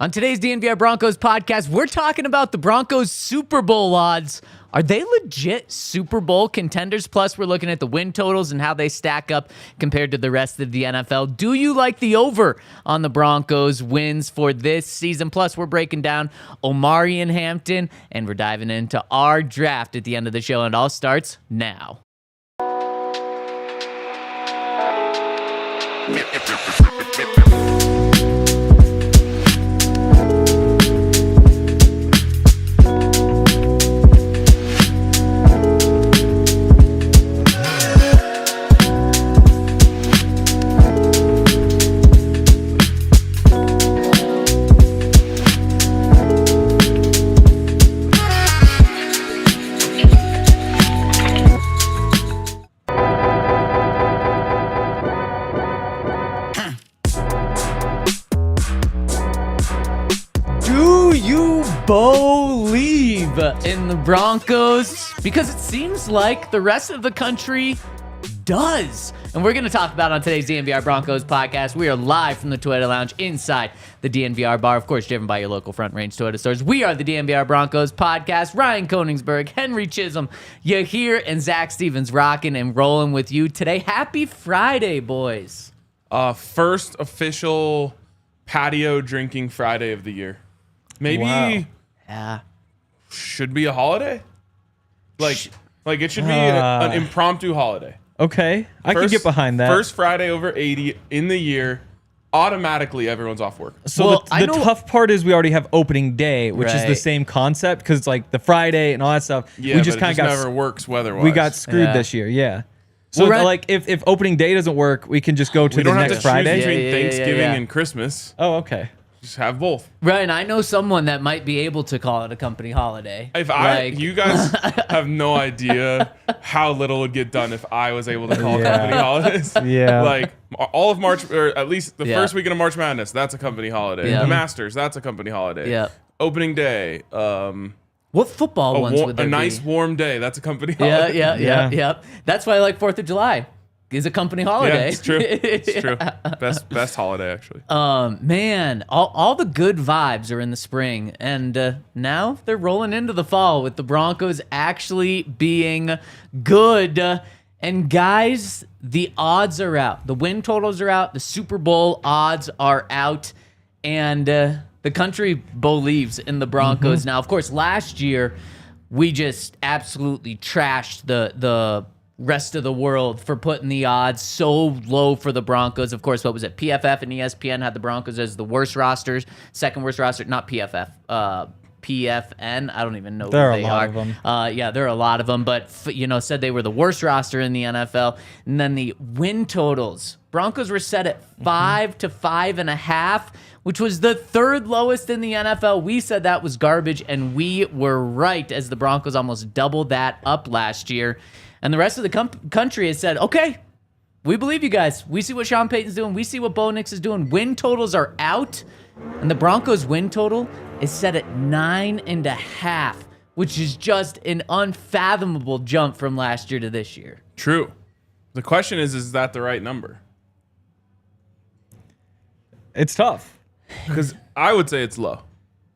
On today's DNVR Broncos podcast, we're talking about the Broncos Super Bowl odds. Are they legit Super Bowl contenders? Plus, we're looking at the win totals and how they stack up compared to the rest of the NFL. Do you like the over on the Broncos wins for this season? Plus, we're breaking down Omarion Hampton, and we're diving into our draft at the end of the show, and it all starts now. Believe in the Broncos, because it seems like the rest of the country does. And we're going to talk about it on today's DNVR Broncos podcast. We are live from the Toyota Lounge inside the DNVR bar, of course, driven by your local Front Range Toyota stores. We are the DNVR Broncos podcast. Ryan Koenigsberg, Henry Chisholm, Yahir, and Zach Stevens rocking and rolling with you today. Happy Friday, boys. First official patio drinking Friday of the year. Maybe... Wow. Yeah. Should be a holiday? Like it should be an impromptu holiday. Okay. I can get behind that. First Friday over 80 in the year, automatically everyone's off work. So the tough part is we already have opening day, which is the same concept because it's like the Friday and all that stuff. Yeah, we just kind of of never works weather-wise. We got screwed this year, yeah. So like if opening day doesn't work, we can just go to the next Friday. We don't have to choose between Thanksgiving and Christmas. Oh, okay. Just have both. Right, and I know someone that might be able to call it a company holiday. You guys have no idea how little would get done if I was able to call company holidays. Yeah. Like all of March, or at least the first weekend of March Madness, that's a company holiday. Yeah. The Masters, that's a company holiday. Yeah. Opening day. What football ones would there be? A nice warm day, that's a company holiday. Yeah. That's why I like 4th of July. Is a company holiday. Yeah, it's true. It's true. Best holiday, actually. Man, all the good vibes are in the spring, and now they're rolling into the fall with the Broncos actually being good. And guys, the odds are out. The win totals are out. The Super Bowl odds are out, and the country believes in the Broncos. Now, of course, last year we just absolutely trashed the rest of the world for putting the odds so low for the Broncos. Of course, what was it? PFF and ESPN had the Broncos as the worst rosters, second worst roster, not PFF, PFN. I don't even know who they are. There are a lot of them. Yeah, there are a lot of them, but said they were the worst roster in the NFL. And then the win totals. Broncos were set at 5 to 5.5, which was the third lowest in the NFL. We said that was garbage, and we were right, as the Broncos almost doubled that up last year. And the rest of the country has said, okay, we believe you guys. We see what Sean Payton's doing. We see what Bo Nix is doing. Win totals are out. And the Broncos' win total is set at 9.5, which is just an unfathomable jump from last year to this year. True. The question is that the right number? It's tough. Because I would say it's low.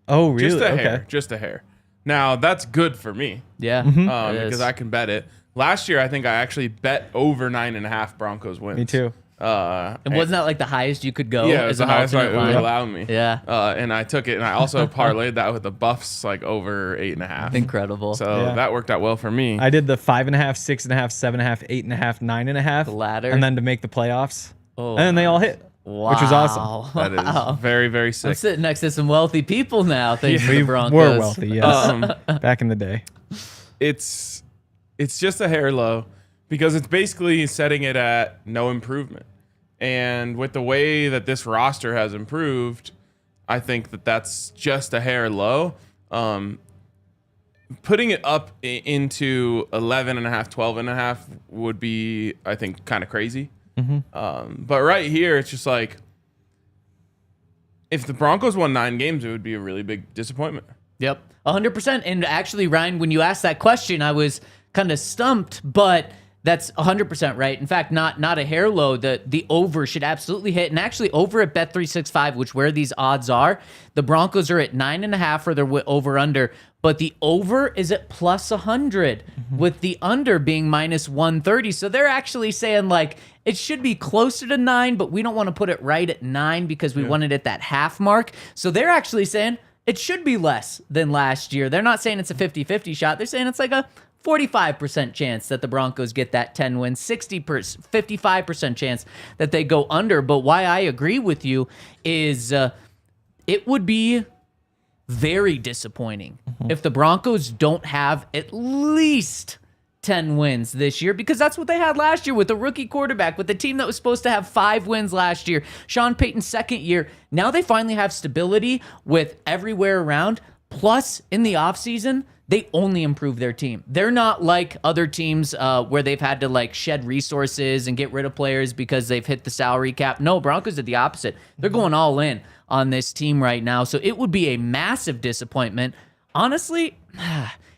Oh, really? Just a hair. Just a hair. Now, that's good for me. Yeah. Because I can bet it. Last year, I think I actually bet over 9.5 Broncos wins. Me too. And wasn't that like the highest you could go? Yeah, it was the highest it would allow me. Yeah. And I took it, and I also parlayed that with the Buffs, like over 8.5. Incredible. So that worked out well for me. I did the 5.5, 6.5, 7.5, 8.5, 9.5. The ladder. And then to make the playoffs. Oh, and then they all hit. Wow. Which was awesome. That is very, very sick. I'm sitting next to some wealthy people now, thanks to the Broncos. We're wealthy, yes. Back in the day. It's just a hair low because it's basically setting it at no improvement. And with the way that this roster has improved, I think that's just a hair low. Putting it up into 11.5, 12.5 would be, I think, kind of crazy. But right here, it's just like, if the Broncos won 9 games, it would be a really big disappointment. Yep, 100%. And actually, Ryan, when you asked that question, I was kind of stumped, but That's 100% right. In fact, not a hair low. The over should absolutely hit. And actually, over at Bet365, which where these odds are, the Broncos are at 9.5 for their over under, but the over is at plus 100, with the under being minus 130. So they're actually saying like it should be closer to 9, but we don't want to put it right at 9 because we want it at that half mark. So they're actually saying it should be less than last year. They're not saying it's a 50-50 shot. They're saying it's like a 45% chance that the Broncos get that 10 wins, 55% chance that they go under. But why I agree with you is it would be very disappointing if the Broncos don't have at least 10 wins this year, because that's what they had last year with a rookie quarterback, with the team that was supposed to have 5 wins last year. Sean Payton's second year. Now they finally have stability with everywhere around. Plus, in the offseason, they only improve their team. They're not like other teams where they've had to like shed resources and get rid of players because they've hit the salary cap. No, Broncos are the opposite. They're going all in on this team right now. So it would be a massive disappointment. Honestly,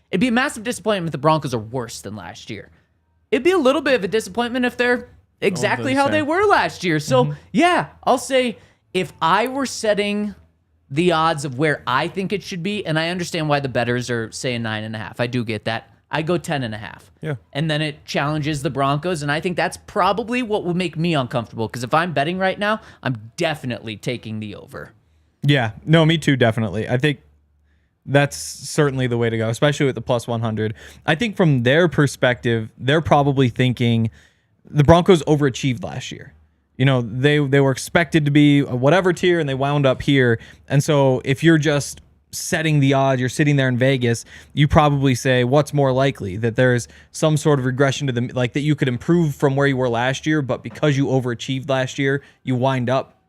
it'd be a massive disappointment if the Broncos are worse than last year. It'd be a little bit of a disappointment if they're exactly how they were last year. So yeah, I'll say if I were setting the odds of where I think it should be, and I understand why the bettors are saying 9.5. I do get that. I go 10.5. Yeah. And then it challenges the Broncos, and I think that's probably what will make me uncomfortable, because if I'm betting right now, I'm definitely taking the over. Yeah. No, me too, definitely. I think that's certainly the way to go, especially with the plus 100. I think from their perspective, they're probably thinking the Broncos overachieved last year. You know, they were expected to be a whatever tier, and they wound up here. And so if you're just setting the odds, you're sitting there in Vegas, you probably say, what's more likely? That there's some sort of regression to the, like that you could improve from where you were last year, but because you overachieved last year, you wind up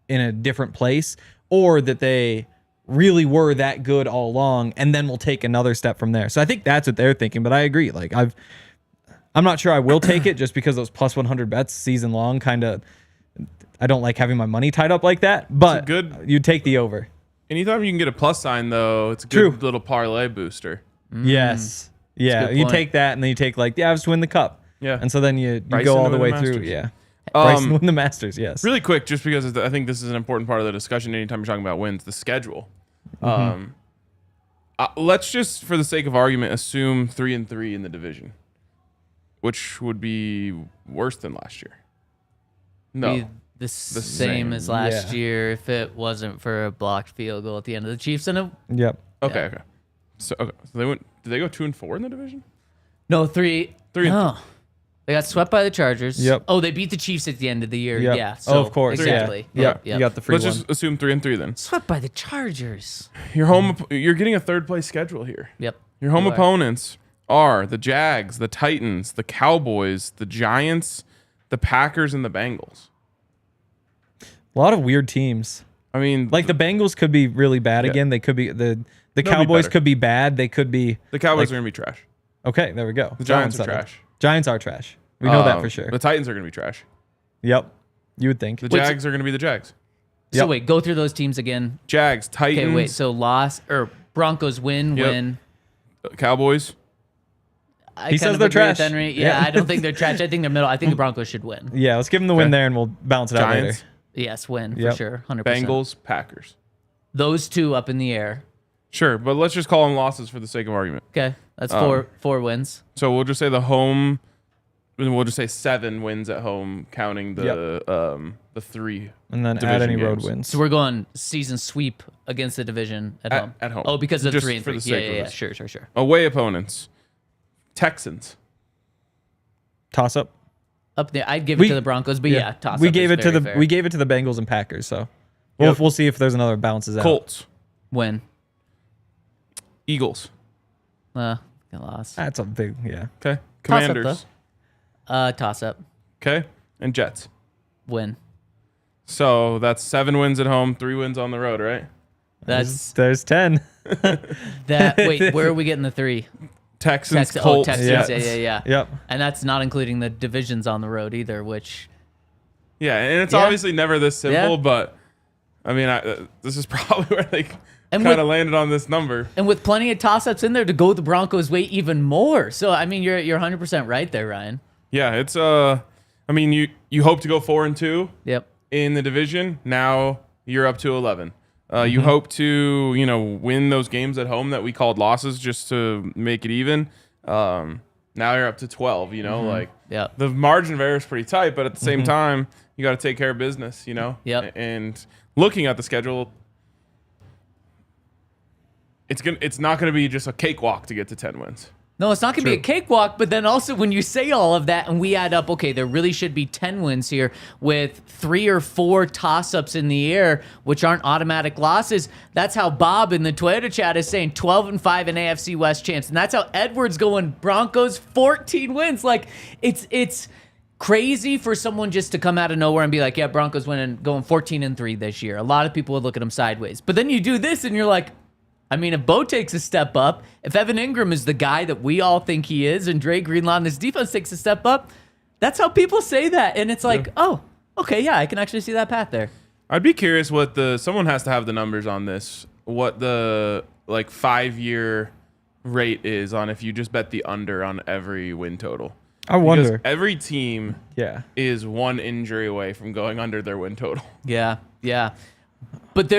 in a different place, or that they really were that good all along, and then we'll take another step from there. So I think that's what they're thinking, but I agree. Like I'm not sure I will take it just because those plus 100 bets season long kind of, I don't like having my money tied up like that, but you take the over. Anytime you can get a plus sign, though, it's a good little parlay booster. Yes. Yeah. You take that, and then you take like the Avs to win the cup. Yeah. And so then you go all the way through. Yeah. Bryson win the Masters. Yes. Really quick, just because I think this is an important part of the discussion anytime you're talking about wins, the schedule. Let's just, for the sake of argument, assume 3-3 in the division, which would be worse than last year. No. Be the same as last year if it wasn't for a blocked field goal at the end of the Chiefs. And Yep. Okay. So they went. Did they go 2-4 in the division? No, 3. No. They got swept by the Chargers. Yep. Oh, they beat the Chiefs at the end of the year. Yep. Yeah. So, of course. Exactly. Yeah. Yep. You got the free Let's just assume 3-3 then. Swept by the Chargers. You're getting a third place schedule here. Yep. Your home opponents are the Jags, the Titans, the Cowboys, the Giants, the Packers, and the Bengals. A lot of weird teams. I mean, like the Bengals could be really bad again. They could be the Cowboys could be bad. They could be the Cowboys are going to be trash. Okay, there we go. The Giants are trash. Giants are trash. We know that for sure. The Titans are going to be trash. Yep. You would think. The Jags are going to be the Jags. So wait, go through those teams again. Jags, Titans. Okay, wait. So Broncos win. Cowboys. He says they're trash. Henry. Yeah, I don't think they're trash. I think they're middle. I think the Broncos should win. Yeah, let's give them the win there, and we'll bounce it out later. Yes, win for sure. 100%. Bengals, Packers. Those two up in the air. Sure, but let's just call them losses for the sake of argument. Okay, that's four wins. So we'll just say the home. We'll just say 7 wins at home, counting the 3. And then add any road wins. So we're going season sweep against the division at home. At home. Oh, because of just 3 and 3. For the sake of Yeah. it. Sure. Away opponents. Texans. Toss up. Up there, I'd give it to the Broncos, but toss up. We gave it to the Bengals and Packers. So we'll see if there's another bounces out. Colts. Win. Eagles. Loss. That's a big Okay. Commanders. Toss up. Okay. And Jets. Win. So that's 7 wins at home, 3 wins on the road, right? There's 10. Wait, where are we getting the 3? Texans, Colts. Texans, yeah. Yep. And that's not including the divisions on the road either, which... Yeah, and it's obviously never this simple, but, I mean, this is probably where they kind of landed on this number. And with plenty of toss-ups in there to go the Broncos' way even more. So, I mean, you're 100% right there, Ryan. Yeah, it's I mean, you hope to go 4-2 Yep. in the division. Now you're up to 11. You hope to, win those games at home that we called losses just to make it even. Now you're up to 12, like Yep. the margin of error is pretty tight, but at the same time, you got to take care of business, Yep. And looking at the schedule, it's not going to be just a cakewalk to get to 10 wins. No, it's not going to be a cakewalk, but then also when you say all of that and we add up, okay, there really should be 10 wins here with 3 or 4 toss-ups in the air, which aren't automatic losses. That's how Bob in the Toyota chat is saying 12-5 in AFC West champs. And that's how Edward's going Broncos 14 wins. Like, it's crazy for someone just to come out of nowhere and be like, yeah, Broncos going 14-3 this year. A lot of people would look at them sideways. But then you do this and you're like, I mean, if Bo takes a step up, if Evan Engram is the guy that we all think he is, and Dre Greenlaw and this defense takes a step up, that's how people say that. And it's like, oh, okay, yeah, I can actually see that path there. I'd be curious what someone has to have the numbers on this, what the 5-year rate is on if you just bet the under on every win total. I wonder. Because every team is 1 injury away from going under their win total. Yeah. But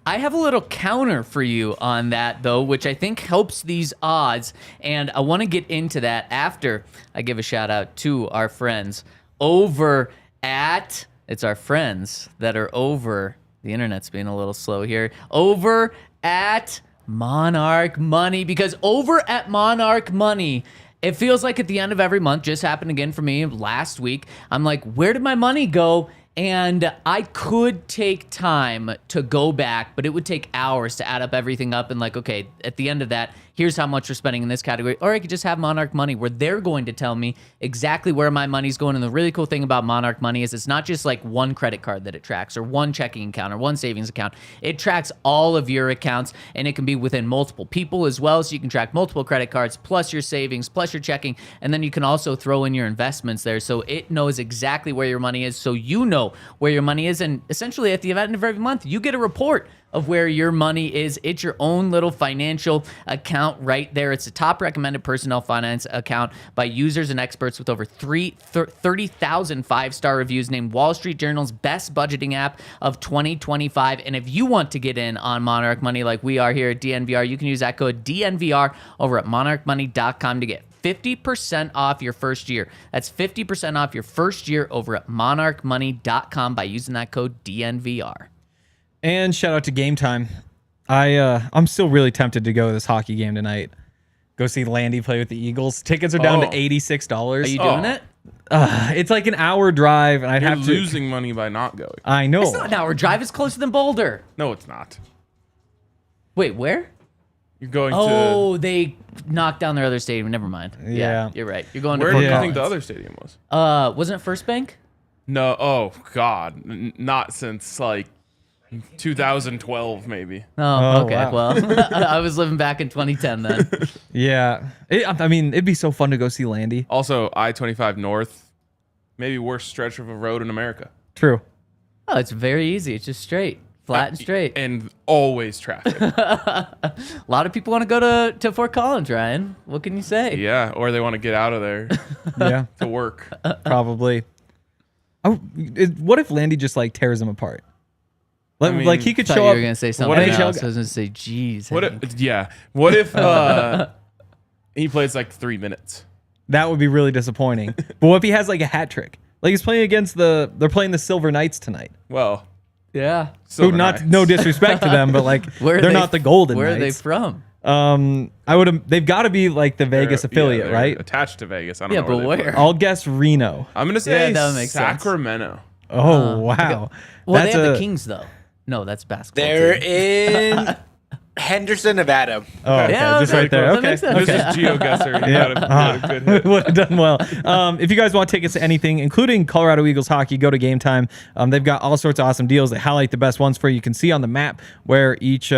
I have a little counter for you on that, though, which I think helps these odds. And I want to get into that after I give a shout out to our friends over at, it's our friends that are over, the internet's being a little slow here, over at Monarch Money. Because over at Monarch Money, it feels like at the end of every month, just happened again for me last week, I'm like, where did my money go? And I could take time to go back, but it would take hours to add up everything up and like, okay, at the end of that, here's how much we're spending in this category. Or I could just have Monarch Money where they're going to tell me exactly where my money's going. And the really cool thing about Monarch Money is it's not just like one credit card that it tracks or one checking account or one savings account. It tracks all of your accounts and it can be within multiple people as well. So you can track multiple credit cards plus your savings plus your checking. And then you can also throw in your investments there. So it knows exactly where your money is. So you know where your money is. And essentially at the end of every month, you get a report of where your money is. It's your own little financial account right there. It's a top recommended personnel finance account by users and experts with over 30,000 5-star reviews, named Wall Street Journal's best budgeting app of 2025. And if you want to get in on Monarch Money like we are here at DNVR, you can use that code DNVR over at monarchmoney.com to get 50% off your first year. That's 50% off your first year over at monarchmoney.com by using that code DNVR. And shout out to Game Time. I'm still really tempted to go to this hockey game tonight. Go see Landy play with the Eagles. Tickets are down to $86. Are you doing it? It's like an hour drive, and I'd You're have to losing money by not going. I know. It's not an hour drive. It's closer than Boulder. No, it's not. Wait, where? You're going Oh, they knocked down their other stadium. Never mind. Yeah. You're right. You're going to Where Fort do you Collins. think the other stadium was? Wasn't it First Bank? No. Oh, God. Not since, 2012, maybe. Oh, okay. wow. Well, I was living back in 2010 then. Yeah. It'd be so fun to go see Landy. Also, I-25 North, maybe worst stretch of a road in America. True. Oh, it's very easy. It's just straight. Flat and straight. And always traffic. A lot of people want to go to Fort Collins, Ryan. What can you say? Yeah, or they want to get out of there Yeah, to work. probably. What if Landy just tears them apart? He could I thought show you up. were going to say What something if he else. I was going to say, geez. What Hank. if he plays 3 minutes? That would be really disappointing. But what if he has a hat trick? He's playing against they're playing the Silver Knights tonight. Well, Yeah. Silver Knights. No disrespect to them, but Where are they're they- not the Golden Where Knights. are they from? They've got to be the Vegas affiliate, they're right? Attached to Vegas. I don't Yeah, know but they where? play. I'll guess Reno. I'm gonna say that would make sense. Sacramento. Oh wow. Well, they have the Kings, though. No, that's basketball. They're team. in Henderson, Nevada. Oh, okay. Yeah, Just okay, right there. that Okay. makes sense. This is GeoGuessr. You got a good hit. Would have done well. If you guys want tickets to anything, including Colorado Eagles hockey, go to Game Time. They've got all sorts of awesome deals that highlight the best ones for you. You can see on the map where each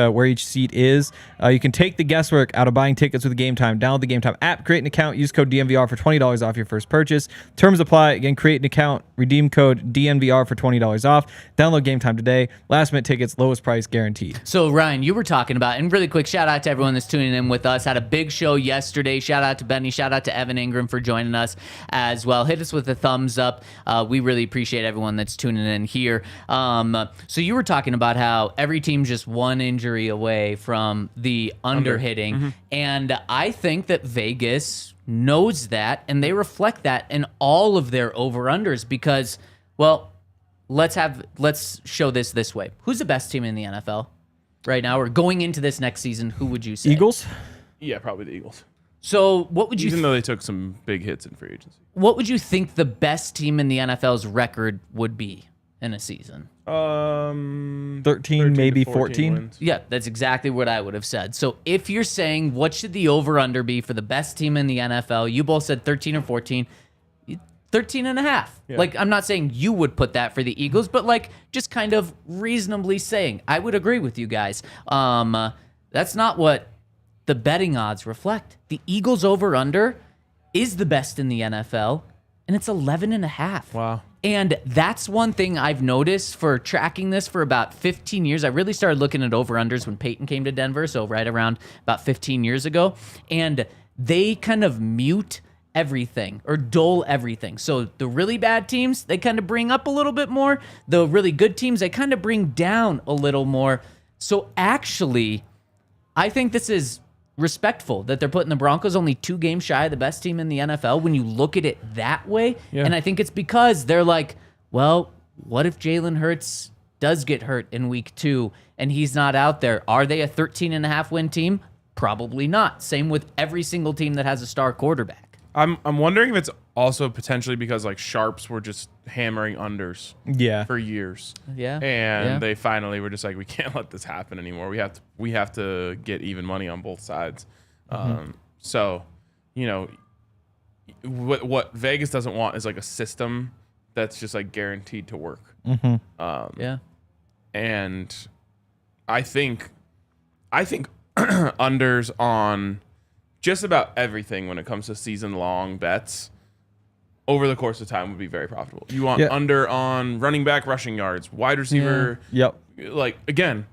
seat is. You can take the guesswork out of buying tickets with Game Time. Download the Game Time app, create an account, use code DNVR for $20 off your first purchase. Terms apply. Again, create an account, redeem code DNVR for $20 off. Download Game Time today. Last minute tickets, lowest price guaranteed. So, Ryan, you were talking about And really quick, shout out to everyone that's tuning in with us. Had a big show yesterday. Shout out to Benny. Shout out to Evan Engram for joining us as well. Hit us with a thumbs up. We really appreciate everyone that's tuning in here. So you were talking about how every team's just one injury away from the under hitting. Mm-hmm. And I think that Vegas knows that, and they reflect that in all of their over-unders because, well, let's show this way. Who's the best team in the NFL right now, or going into this next season? Who would you say? Eagles? Yeah, probably the Eagles. So what would you Even though they took some big hits in free agency. what would you think the best team in the NFL's record would be in a season? 13, maybe 14. wins. Yeah, that's exactly what I would have said. So if you're saying what should the over-under be for the best team in the NFL, you both said 13 or 14. 13 and a half. Yeah. Like, I'm not saying you would put that for the Eagles, but like just kind of reasonably saying, I would agree with you guys. That's not what the betting odds reflect. The Eagles over-under is the best in the NFL, and it's 11 and a half. Wow. And that's one thing I've noticed for tracking this for about 15 years. I really started looking at over-unders when Peyton came to Denver, so right around about 15 years ago. And they kind of mute everything or dull everything. So the really bad teams, they kind of bring up a little bit more. The really good teams, they kind of bring down a little more. So actually, I think this is respectful that they're putting the Broncos only 2 games shy of the best team in the NFL when you look at it that way. Yeah. And I think it's because they're like, well, what if Jalen Hurts does get hurt in week 2 and he's not out there? Are they a 13.5 win team? Probably not. Same with every single team that has a star quarterback. I'm wondering if it's also potentially because like sharps were just hammering unders Yeah. for years. Yeah. And they finally were just like, we can't let this happen anymore. We have to get even money on both sides. So, you know, what Vegas doesn't want is like a system that's just like guaranteed to work. Yeah. And I think unders on just about everything when it comes to season-long bets over the course of time would be very profitable. You want under on running back rushing yards, wide receiver. Yep. Like, again,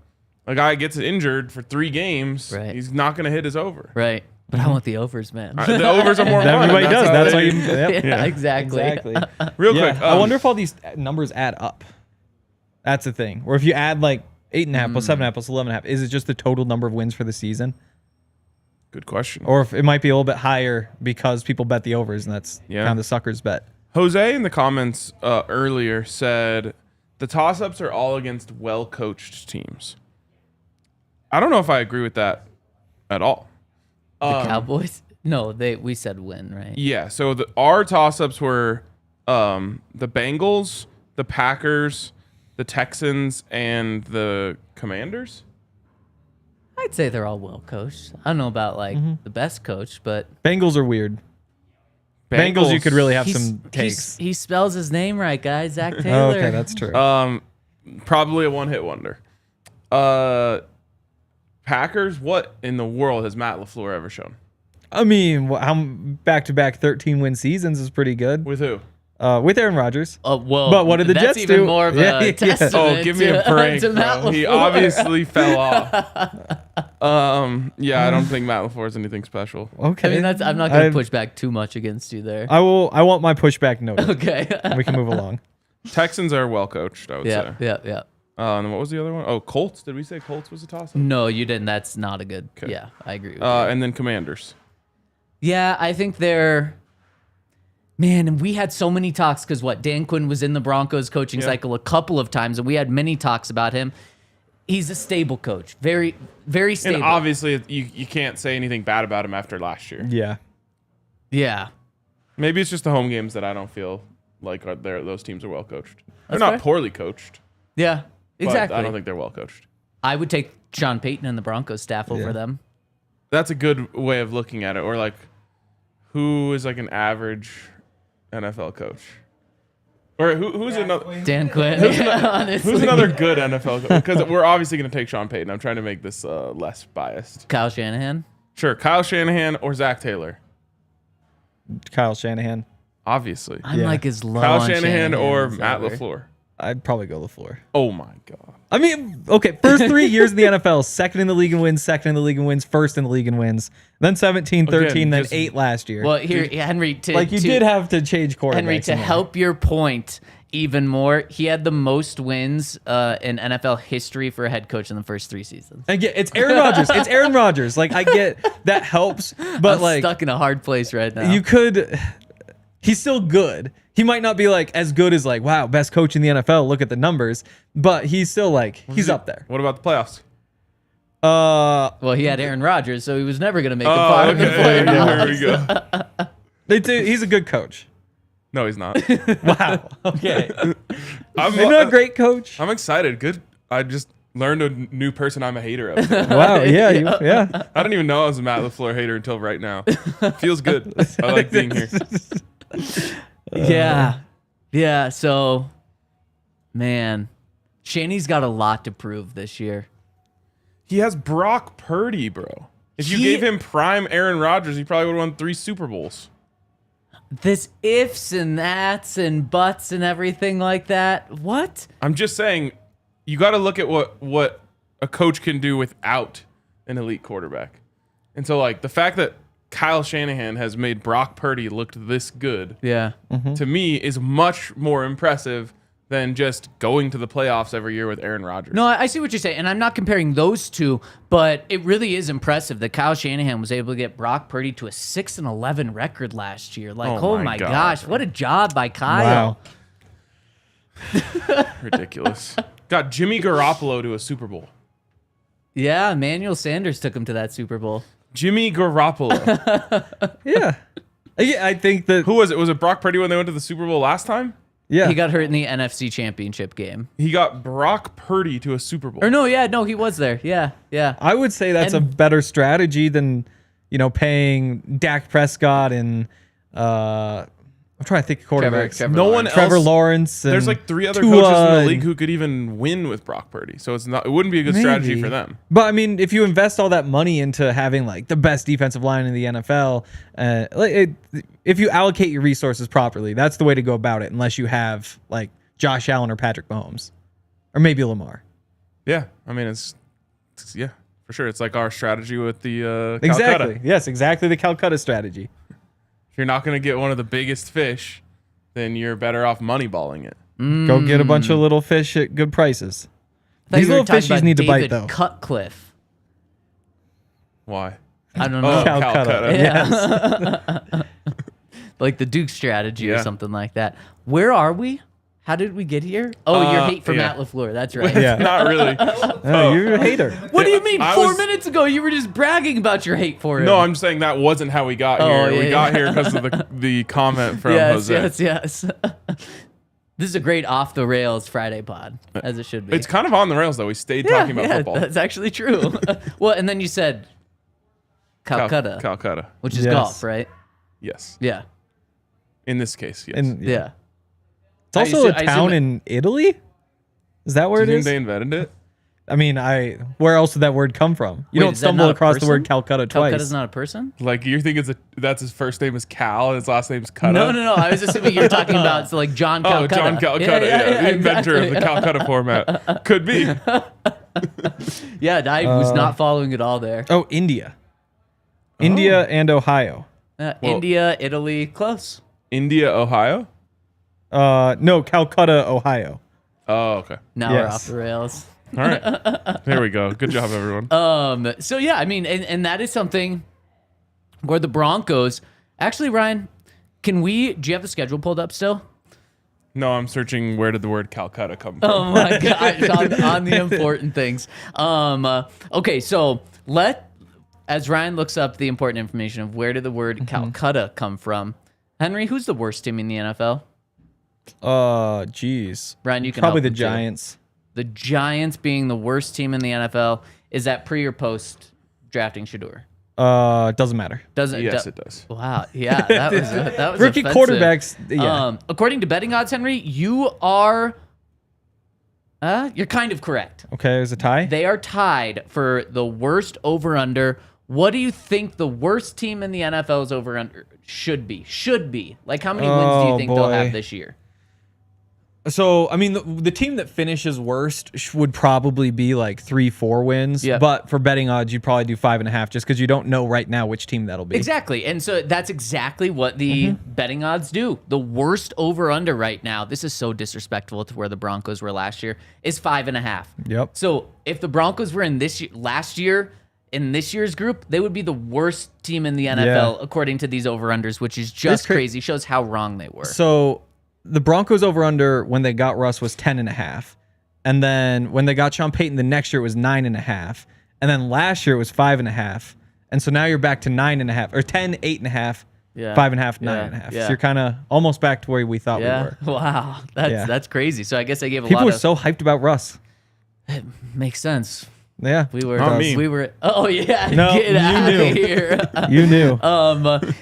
a guy gets injured for 3 games. Right. He's not going to hit his over. Right. But I want the overs, man. The overs are more fun. Everybody does. how That's how they- you. Yep. Yeah, exactly. Real Yeah, quick. I wonder if all these numbers add up. That's the thing. Or if you add like 8.5 plus 7.5 plus 11.5, is it just the total number of wins for the season? Good question. Or if it might be a little bit higher because people bet the overs and that's Yeah. kind of the suckers bet. Jose in the comments earlier said the toss-ups are all against well-coached teams. I don't know if I agree with that at all. The Cowboys? No, we said win, right? Yeah, so our toss-ups were the Bengals, the Packers, the Texans, and the Commanders. I'd say they're all well coached. I don't know about like the best coach, but Bengals are weird. Bengals, you could really have some takes. he spells his name right, guys. Zach Oh, Taylor. okay, that's true. Probably a one-hit wonder. Packers, what in the world has Matt LaFleur ever shown? I mean, how back-to-back 13-win seasons is pretty good. With who? With Aaron Rodgers. Well, But what did the that's Jets even do? more of Yeah, a yeah. testament Oh, give me a to- break, to Matt bro. He LaFleur. obviously fell off. Yeah, I don't think Matt LaFleur is anything special. Okay. I mean, I'm not going to push back too much against you there. I want my pushback noted. Okay. We can move along. Texans are well coached, I would say. Yeah. And then what was the other one? Oh, Colts. Did we say Colts was a toss-up? No, you didn't. That's not a good. Okay. Yeah, I agree with you. And then Commanders. Yeah, I think they're. Man, and we had so many talks because Dan Quinn was in the Broncos coaching cycle a couple of times, and we had many talks about him. He's a stable coach, very, very stable. And obviously, you can't say anything bad about him after last year. Yeah. Yeah, Maybe it's just the home games that I don't feel like those teams are well coached. They're That's not fair. poorly coached. yeah, But exactly. I don't think they're well coached. I would take Sean Payton and the Broncos staff over Yeah. them. That's a good way of looking at it. Or like, who is like an average NFL coach? Or who's another? Dan Quinn, honestly. Who's another good NFL coach? Because we're obviously going to take Sean Payton. I'm trying to make this less biased. Kyle Shanahan. Sure, Kyle Shanahan or Zach Taylor. Kyle Shanahan. Obviously. I'm Yeah. like as low Kyle on Shanahan or as Matt ever. LaFleur. I'd probably go LaFleur. Oh my god. I mean, okay, first 3 years in the NFL, second in the league in wins, second in the league in wins, first in the league in wins, then 17, 13, Again, then just- 8 last year. Well, here, Henry, you did have to change quarterbacks. Henry, to in there. help your point even more, he had the most wins in NFL history for a head coach in the first 3 seasons. And yeah, it's Aaron Rodgers. It's Aaron Rodgers. Like, I get that helps, but I'm like stuck in a hard place right now. you could. He's still good. He might not be like as good as like, wow, best coach in the NFL. Look at the numbers, but he's still like he's up there. What about the playoffs? Well, he had Aaron Rodgers, so he was never going to make it far in the okay. playoffs. Here we go. He's a good coach. No, he's not. Wow. Okay. I'm, Maybe not a great coach. I'm excited. Good. I just learned a new person I'm a hater of. Wow. Yeah. Yeah. I didn't even know I was a Matt LaFleur hater until right now. Feels good. I like being here. Yeah. So, man, Shanny's got a lot to prove this year. He has Brock Purdy, bro. If you He- gave him prime Aaron Rodgers, he probably would have won 3 Super Bowls. This ifs and that's and buts and everything like that. What? I'm just saying, you got to look at what a coach can do without an elite quarterback. And so, like, the fact that Kyle Shanahan has made Brock Purdy look this good, Yeah. to me, is much more impressive than just going to the playoffs every year with Aaron Rodgers. No, I see what you're saying, and I'm not comparing those two, but it really is impressive that Kyle Shanahan was able to get Brock Purdy to a 6-11 record last year. Like, Oh oh my my God. gosh, what a job by Kyle. Wow. Ridiculous. Got Jimmy Garoppolo to a Super Bowl. Yeah, Emmanuel Sanders took him to that Super Bowl. Jimmy Garoppolo. Yeah. Yeah. I think that. Who was it? Was it Brock Purdy when they went to the Super Bowl last time? Yeah. He got hurt in the NFC Championship game. He got Brock Purdy to a Super Bowl. Or no, he was there. Yeah. I would say that's a And- better strategy than, paying Dak Prescott and I'm trying to think of quarterbacks. Trevor No one Lawrence. Trevor else. Lawrence. And There's like 3 other Tua coaches in the and- league who could even win with Brock Purdy. So it wouldn't be a good strategy Maybe. for them. But I mean, if you invest all that money into having like the best defensive line in the NFL, if you allocate your resources properly, that's the way to go about it. Unless you have like Josh Allen or Patrick Mahomes, or maybe Lamar. Yeah. I mean, it's yeah, for sure. It's like our strategy with the Calcutta. Exactly. Yes, exactly the Calcutta strategy. If you're not going to get one of the biggest fish, then you're better off moneyballing it. Go get a bunch of little fish at good prices. I thought These you were little talking fishies about need to bite David though. Cutcliffe. Why? I don't Oh, know. Calcutta. Yeah. Like the Duke strategy or Yeah. something like that. Where are we? How did we get here? Oh, your hate for yeah. Matt LaFleur. That's right. Yeah. Not really. Oh, you're a hater. What do you mean? I 4 was- minutes ago, you were just bragging about your hate for him. No, I'm saying that wasn't how we got Oh, here. yeah, We got yeah. here because of the comment from yes, Jose. yes. This is a great off the rails Friday pod, as it should be. It's kind of on the rails though. We stayed talking about football. That's actually true. Well, and then you said Calcutta, Calcutta. which is Yes. golf, right? Yes. Yeah. In this case, yes. And Yeah. it's also I a town assume- in Italy. Is that where Do it you is? think they invented it? I mean, where else would that word come from? You Wait, don't is that stumble not a across the word person? Calcutta twice. Calcutta's not a person? Like you think that's his first name is Cal and his last name's Cutta? No. I was assuming you were talking about like John Oh, Calcutta. John Calcutta, yeah, the inventor of the exactly. Calcutta format. Could be. Yeah, I was not following it all there. Oh, India. India and Ohio. India, Italy, close. India, Ohio? No, Calcutta, Ohio. Oh, okay. Now we're Yes. off the rails. All right. There we go. Good job, everyone. So yeah, I mean, and that is something where the Broncos actually, Ryan, do you have the schedule pulled up still? No, I'm searching where did the word Calcutta come from. Oh my gosh, on the important things. Okay, so as Ryan looks up the important information of where did the word Calcutta come from, Henry, who's the worst team in the NFL? Geez. Ryan, you can Probably help the him too. Giants. The Giants being the worst team in the NFL. Is that pre or post drafting Shador? Doesn't matter. Doesn't Yes, it does. Wow, yeah, that was Rookie offensive. quarterbacks. Yeah. According to betting odds, Henry, you are you're kind of correct. Okay, there's a tie. They are tied for the worst over under. What do you think the worst team in the NFL's over under should be? Like how many wins do you Oh, think they'll boy. have this year? So, I mean, the team that finishes worst would probably be like 3-4 wins. Yep. But for betting odds, you'd probably do 5.5 just because you don't know right now which team that'll be. Exactly. And so that's exactly what the betting odds do. The worst over-under right now, this is so disrespectful to where the Broncos were last year, is 5.5. Yep. So if the Broncos were in last year, in this year's group, they would be the worst team in the NFL according to these over-unders, which is just crazy. Shows how wrong they were. So the Broncos over-under when they got Russ was 10.5. And then when they got Sean Payton the next year, it was 9.5. And then last year it was 5.5. And so now you're back to 9.5 or 10, 8.5, 5.5, 9.5. So you're kind of almost back to where we thought we were. Wow. That's crazy. So I guess I gave a People lot were of... so hyped about Russ. It makes sense. Yeah. We were... Not me. We were... Oh, yeah. No, Get you out knew. of here. You knew.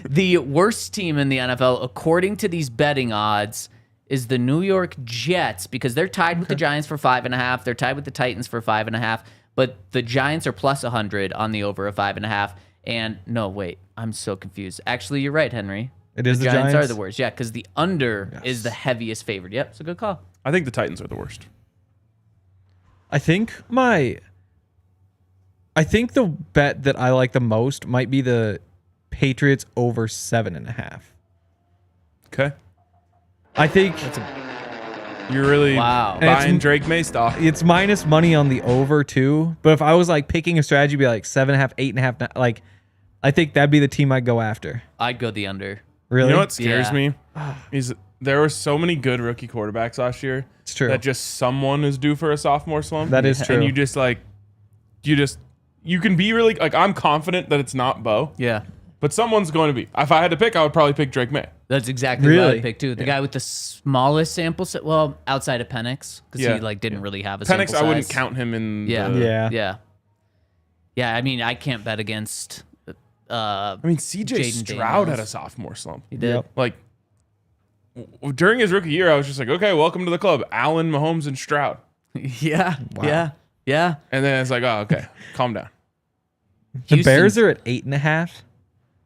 The worst team in the NFL, according to these betting odds, is the New York Jets, because they're tied with the Giants for 5.5. They're tied with the Titans for 5.5. But the Giants are plus 100 on the over of 5.5. And no, wait, I'm so confused. Actually, you're right, Henry. It is the Giants are Giants? the worst. Yeah, because the under is the heaviest favored. Yep, it's a good call. I think the Titans are the worst. I think the bet that I like the most might be the Patriots over 7.5. Okay. I think You're really Wow. buying Drake May stock. it's minus money on the over too. But if I was like picking a strategy, it'd be like 7.5, 8.5. Like, I think that'd be the team I'd go after. I'd go the under. Really? You know what scares Yeah. me? Is there were so many good rookie quarterbacks last year. It's true. That just someone is due for a sophomore slump. That is true. And you can be really like, I'm confident that it's not Bo, Yeah. but someone's going to be. If I had to pick, I would probably pick Drake May. That's exactly what Really? I'd pick too. The guy with the smallest sample set, well, outside of Penix, because he like didn't really have a sample Penix, size. I wouldn't count him in. Yeah. Yeah. Yeah, I mean, I can't bet against. I mean, CJ Jaden Stroud Daniels. had a sophomore slump. He did. Yep. Like during his rookie year, I was just like, okay, welcome to the club, Allen, Mahomes, and Stroud. Yeah. Yeah. And then it's like, oh, okay, calm down. The Houston's- Bears are at 8.5.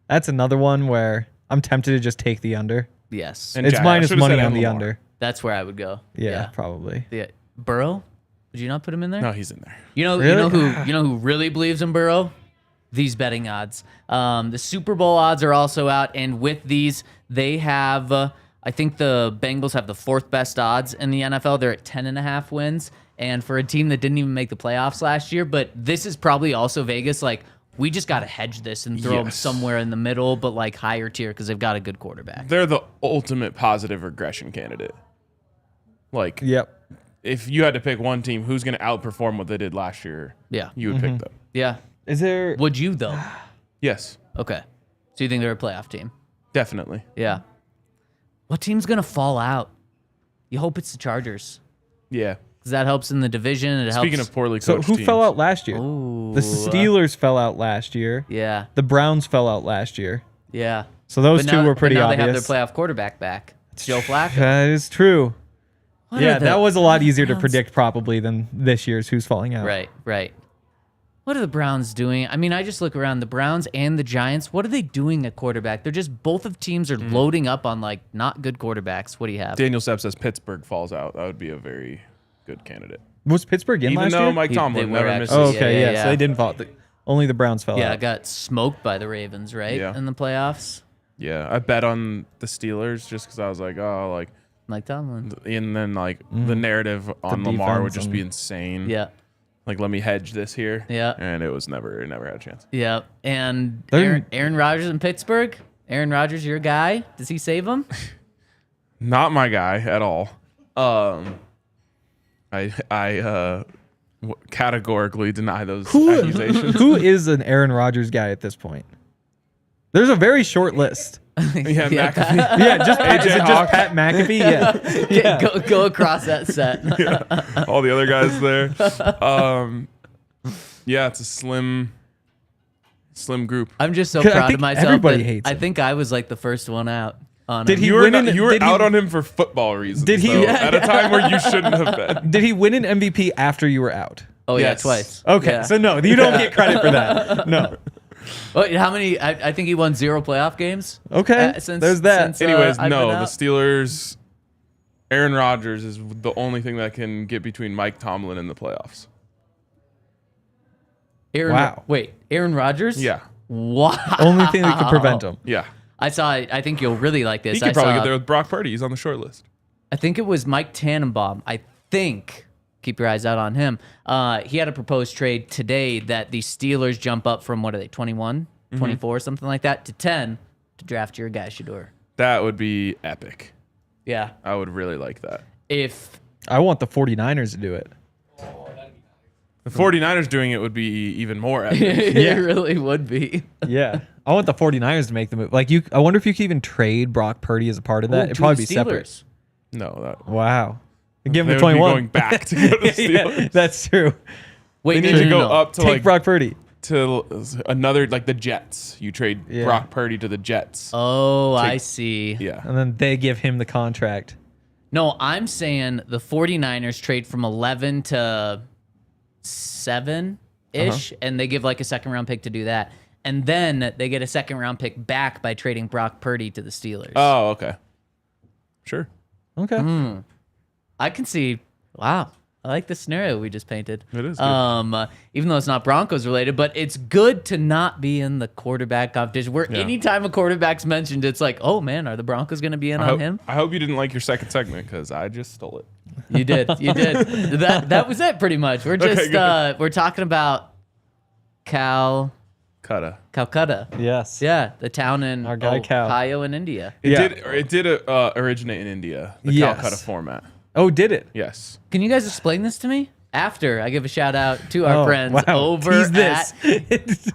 That's another one where I'm tempted to just take the under. Yes. And It's Jack- I minus should've money said on the Lamar. under. That's where I would go. Yeah, probably. Yeah. Burrow? Would you not put him in there? No, he's in there. You know who really believes in Burrow? These betting odds. The Super Bowl odds are also out, and with these, they have. I think the Bengals have the fourth best odds in the NFL. They're at 10.5 wins, and for a team that didn't even make the playoffs last year. But this is probably also Vegas. Like, we just got to hedge this and throw them Yes. somewhere in the middle, but like higher tier because they've got a good quarterback. They're the ultimate positive regression candidate. Like, Yep. if you had to pick one team who's going to outperform what they did last year, Yeah. you would pick them. Yeah. Is there? Would you though? Yes, Okay. So you think they're a playoff team? definitely. Yeah. What team's gonna fall out? You hope it's the Chargers. Yeah. Because that helps in the division. It Speaking helps. of poorly So coached who teams, fell out last year? Ooh. The Steelers fell out last year. Yeah, The Browns fell out last year. yeah. So those But two now- were pretty but now obvious. they have their playoff quarterback back. It's Joe Flacco. That is true. What Yeah, are the that was a lot easier to Browns- predict probably than this year's who's falling out. Right. What are the Browns doing? I mean, I just look around the Browns and the Giants. What are they doing at quarterback? They're just both of teams are loading up on like not good quarterbacks. What do you have? Daniel Sepp says Pittsburgh falls out. That would be a very good candidate. Was Pittsburgh in Even last though year? Mike They Tomlin were never actually- misses. Oh, Yeah, okay, yeah, yeah. yeah. So they didn't fall. Only the Browns fell Yeah, out. got smoked by the Ravens, right? Yeah. In the playoffs. Yeah, I bet on the Steelers just because I was like, oh, like, Like Tomlin. and then like the narrative on Lamar would defense just and- be insane. Yeah. Like, let me hedge this here. Yeah. And it never had a chance. Yeah. And They're- Aaron Rodgers in Pittsburgh. Aaron Rodgers, your guy. Does he save him? Not my guy at all. I categorically deny those accusations. Who is an Aaron Rodgers guy at this point? There's a very short list. Yeah, Yeah. McAfee. Yeah, just Pat, AJ is it just Hawk. Pat McAfee? Yeah. Yeah. Go across that set. All the other guys there. Yeah, it's a slim group. I'm just so I proud think of myself. everybody that hates I him. think I was like the first one out on Did him. he You were, win in- you were did he- out on him for football reasons. Did he- though, Yeah, at a time where you shouldn't have been. Did he win an MVP after you were out? Oh yeah, Yes. twice. Okay, Yeah. so no, you don't get credit for that. No. Well, how many? I think he won 0 playoff games. Okay, Since there's that. since, Anyways, I've no, been the out. Steelers. Aaron Rodgers is the only thing that can get between Mike Tomlin and the playoffs. Wow. Wait, Aaron Rodgers? Yeah. Wow. Only thing that could prevent him. Yeah. I think you'll really like this. He could probably get there with Brock Purdy. He's on the short list. I think it was Mike Tannenbaum. I think. Keep your eyes out on him. He had a proposed trade today that the Steelers jump up from, what are they, 21, 24, something like that, to 10 to draft your guy, Shador. That would be epic. Yeah. I would really like that. If I want the 49ers to do it. The 49ers doing it would be even more epic. it really would be. Yeah. I want the 49ers to make the move. Like I wonder if you could even trade Brock Purdy as a part of that. It'd probably be separate. No, that Wow. Give him they the would be 21. going back to go to the Steelers. Yeah, that's true. Wait, They need to go up to Take like Brock Purdy. to another, like the Jets. You trade Yeah. Brock Purdy to the Jets. Oh, I see. Yeah. And then they give him the contract. No, I'm saying the 49ers trade from 11 to 7-ish, and they give like a second-round pick to do that. And then they get a second-round pick back by trading Brock Purdy to the Steelers. Oh, okay. Sure. Okay. I can see. Wow, I like the scenario we just painted. It is good. Even though it's not Broncos related, but it's good to not be in the quarterback competition. Where anytime a quarterback's mentioned, it's like, oh man, are the Broncos going to be in on him? I hope you didn't like your second segment because I just stole it. You did. That was it, pretty much. We're just good. we're talking about Calcutta. Calcutta. Yes. Yeah, the town in Our guy Cal. Ohio in India. It did originate in India. The Yes. Calcutta format. Oh, did it? Yes. Can you guys explain this to me? After I give a shout out to our friends wow. over Tease this. at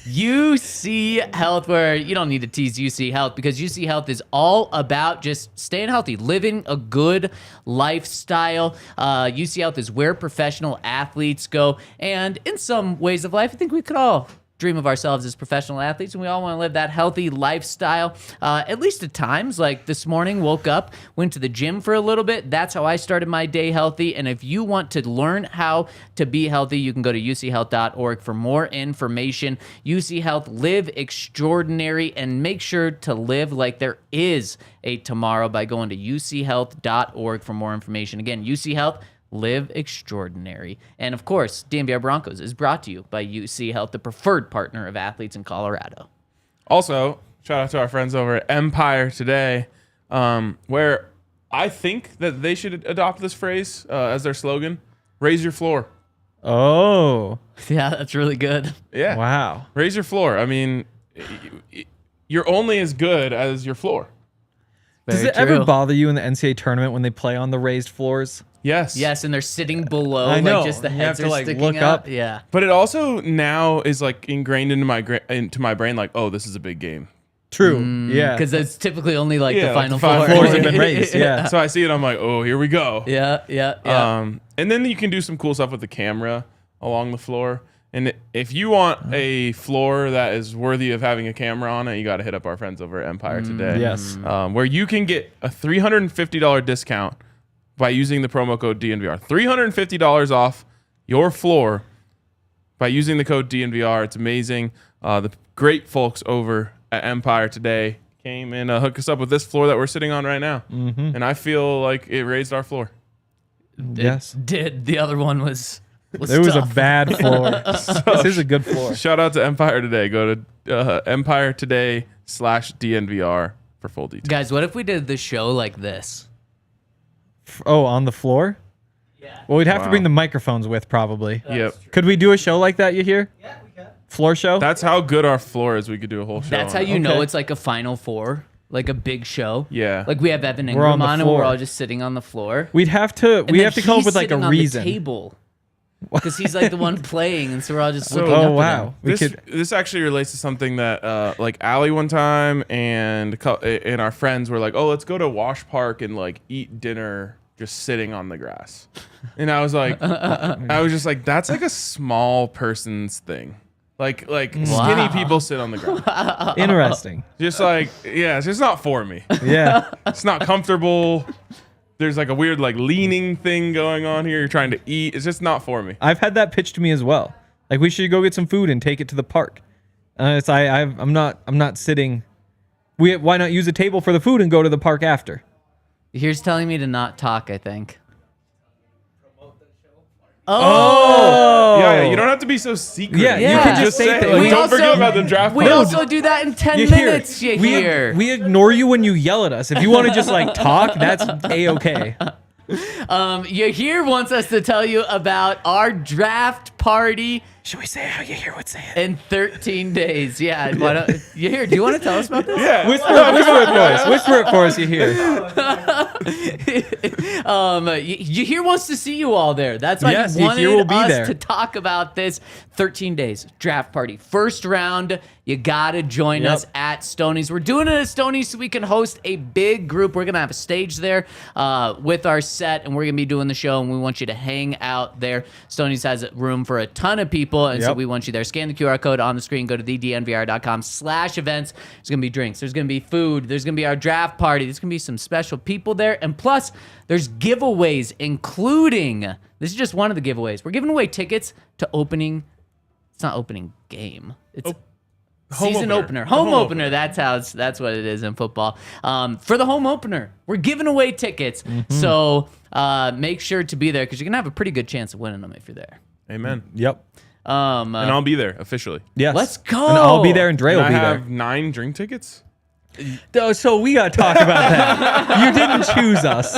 UC Health, where you don't need to tease UC Health because UC Health is all about just staying healthy, living a good lifestyle. UC Health is where professional athletes go. And in some ways of life, I think we could all dream of ourselves as professional athletes, and we all want to live that healthy lifestyle, at least at times. Like this morning, woke up, went to the gym for a little bit. That's how I started my day healthy. And if you want to learn how to be healthy, you can go to uchealth.org for more information. UC Health, live extraordinary and make sure to live like there is a tomorrow by going to uchealth.org for more information. Again, UC Health, live extraordinary. And of course, DNVR Broncos is brought to you by UC Health, the preferred partner of athletes in Colorado. Also, shout out to our friends over at Empire Today, where I think that they should adopt this phrase as their slogan: raise your floor. Oh. Yeah, that's really good. Yeah. Wow. Raise your floor. I mean, you're only as good as your floor. Does it ever bother you in the NCAA tournament when they play on the raised floors? Yes. Yes, and they're sitting below, I know. like just the You heads have to, are like, sticking look up. up. Yeah. But it also now is like ingrained into my brain, like, oh, this is a big game. True. Yeah. Because it's typically only like Yeah, the like final the final four. Floors have been raised. Yeah. So I see it, I'm like, oh, here we go. Yeah. And then you can do some cool stuff with the camera along the floor. And if you want a floor that is worthy of having a camera on it, you got to hit up our friends over at Empire Today. Yes. Where you can get a $350 discount by using the promo code DNVR. $350 off your floor by using the code DNVR. It's amazing. The great folks over at Empire Today came and hooked us up with this floor that we're sitting on right now. Mm-hmm. And I feel like it raised our floor. Yes. It did. The other one was It was a tough. bad floor. This is a good floor. Shout out to Empire Today. Go to Empire Today/DNVR for full details. Guys, what if we did the show like this? Oh, on the floor? Yeah. Well, we'd have to Wow. bring the microphones with, probably. Yep. Could we do a show like that, you hear? Yeah, we can. Floor show? That's how good our floor is. We could do a whole show. That's how on it. you know Okay. it's like a Final Four, like a big show. Yeah. Like we have Evan We're on Engram the on, and we're floor. all just sitting on the floor. We'd have to And we then have to come up he's with like a sitting on reason. the table. Because he's like the one playing, and so we're all just So- looking up Oh at wow. him. We This, could this actually relates to something that like Allie one time and our friends were like, oh, let's go to Wash Park and like eat dinner just sitting on the grass. And I was like, I was just like, that's like a small person's thing. Like skinny people sit on the ground. interesting. Just like, yeah, it's just not for me. Yeah. It's not comfortable. There's like a weird like leaning thing going on here. You're trying to eat. It's just not for me. I've had that pitched to me as well. Like we should go get some food and take it to the park. I'm not sitting. Why not use a table for the food and go to the park after? Here's telling me to not talk, I think. Yeah, you don't have to be so secret. Yeah, you can just say it. things. Like, We don't also- forget about the draft. We party. also do that in 10 You hear it. minutes, you hear. We ignore you when you yell at us. If you want to just like talk, that's A-okay. Yahir wants us to tell you about our draft party Should we say how Yahir would say it? in 13 days. Yeah, why don't, Yahir, do you want to tell us about this? Yeah. Whisper it for us. Whisper it for us, Yahir. Yahir wants to see you all there. That's why Yes, he wanted Yahir will be us there. to talk about this. 13 days, draft party. First round, you got to join us at Stoney's. We're doing it at Stoney's so we can host a big group. We're going to have a stage there with our set, and we're going to be doing the show, and we want you to hang out there. Stoney's has room for a ton of people, and so Yep. we want you there. Scan the QR code on the screen. Go to thednvr.com/events. There's going to be drinks. There's going to be food. There's going to be our draft party. There's going to be some special people there. And plus, there's giveaways, including, this is just one of the giveaways. We're giving away tickets to opening, it's not opening game. It's season opener. Home opener. That's what it is in football. For the home opener, we're giving away tickets. So make sure to be there because you're going to have a pretty good chance of winning them if you're there. Amen. Yep. And I'll be there officially. Yes. Let's go. And I'll be there, and Dre And will I be have there. 9 drink tickets. So we got to talk about that. You didn't choose us.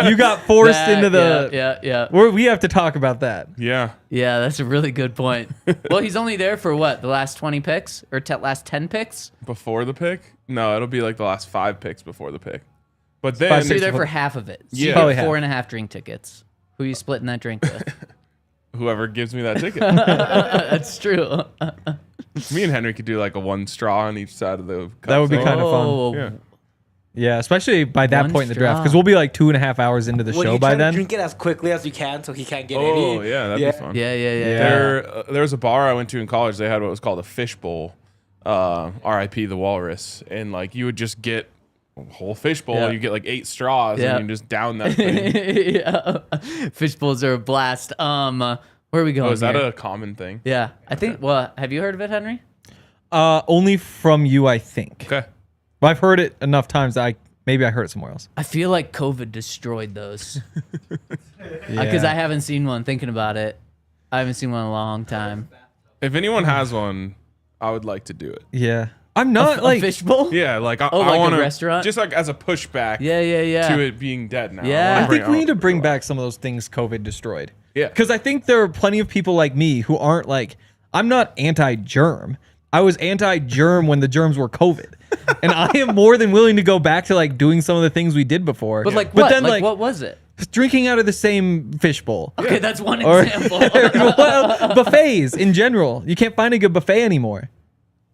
You got forced into the. Yeah. We have to talk about that. Yeah. Yeah, that's a really good point. Well, he's only there for what? The last 20 picks or last 10 picks? Before the pick? No, it'll be like the last 5 picks before the pick. But then Five, So six, you're there for half of it. So Yeah. you Probably get half. 4.5 drink tickets. Who are you splitting that drink with? whoever gives me that ticket. That's true. Me and Henry could do like a 1 straw on each side of the cup. That would be thing. kind of fun. Oh, Yeah. Yeah, especially by that One point in the draft, straw. because we'll be like 2.5 hours into the Well, show you by try to then. drink it as quickly as you can so he can't get Oh, any. yeah, that'd be fun. Yeah. There was a bar I went to in college. They had what was called a fish bowl, R.I.P. the Walrus, and like you would just get a whole fish bowl. Yeah. You get like 8 straws, Yeah. and you just down that thing. Yeah. Fish bowls are a blast. Where are we going? Oh, is that here? a common thing? Yeah, I think. Well, have you heard of it, Henry? Only from you, I think. Okay. But I've heard it enough times that maybe I heard it somewhere else. I feel like COVID destroyed those because Yeah. I haven't seen one. Thinking about it, I haven't seen one in a long time. If anyone has one, I would like to do it. Yeah. I'm not like a fish bowl. Yeah, like I like a want to restaurant? just like as a pushback. Yeah. To it being dead now. Yeah. wanna I bring think we it need to out. bring back some of those things COVID destroyed. Yeah. Because I think there are plenty of people like me who aren't like, I'm not anti-germ. I was anti-germ when the germs were COVID. And I am more than willing to go back to like doing some of the things we did before. But like But what? then like like what was it? drinking out of the same fishbowl. Okay, that's one Or example. well, buffets in general. You can't find a good buffet anymore.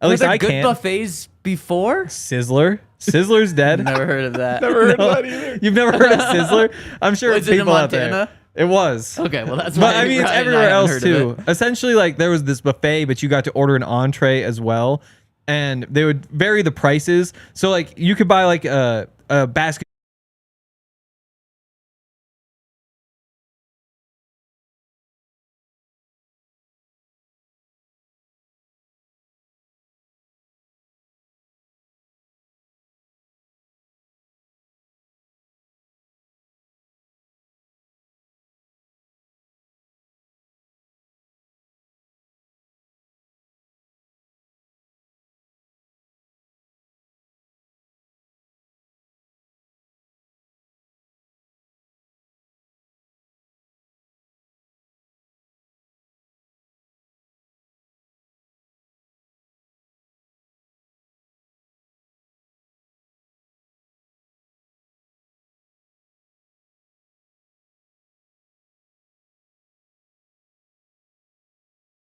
At Were least there I good can't. buffets before? Sizzler. Sizzler's dead. Never heard of that. Never heard of that either. You've never heard of Sizzler? I'm sure Was it in people out there. Montana? It was. Okay, well that's why. But I mean, it's Ryan and I everywhere haven't else heard too. of it. Essentially, like there was this buffet, but you got to order an entree as well, and they would vary the prices. So like you could buy like a basket.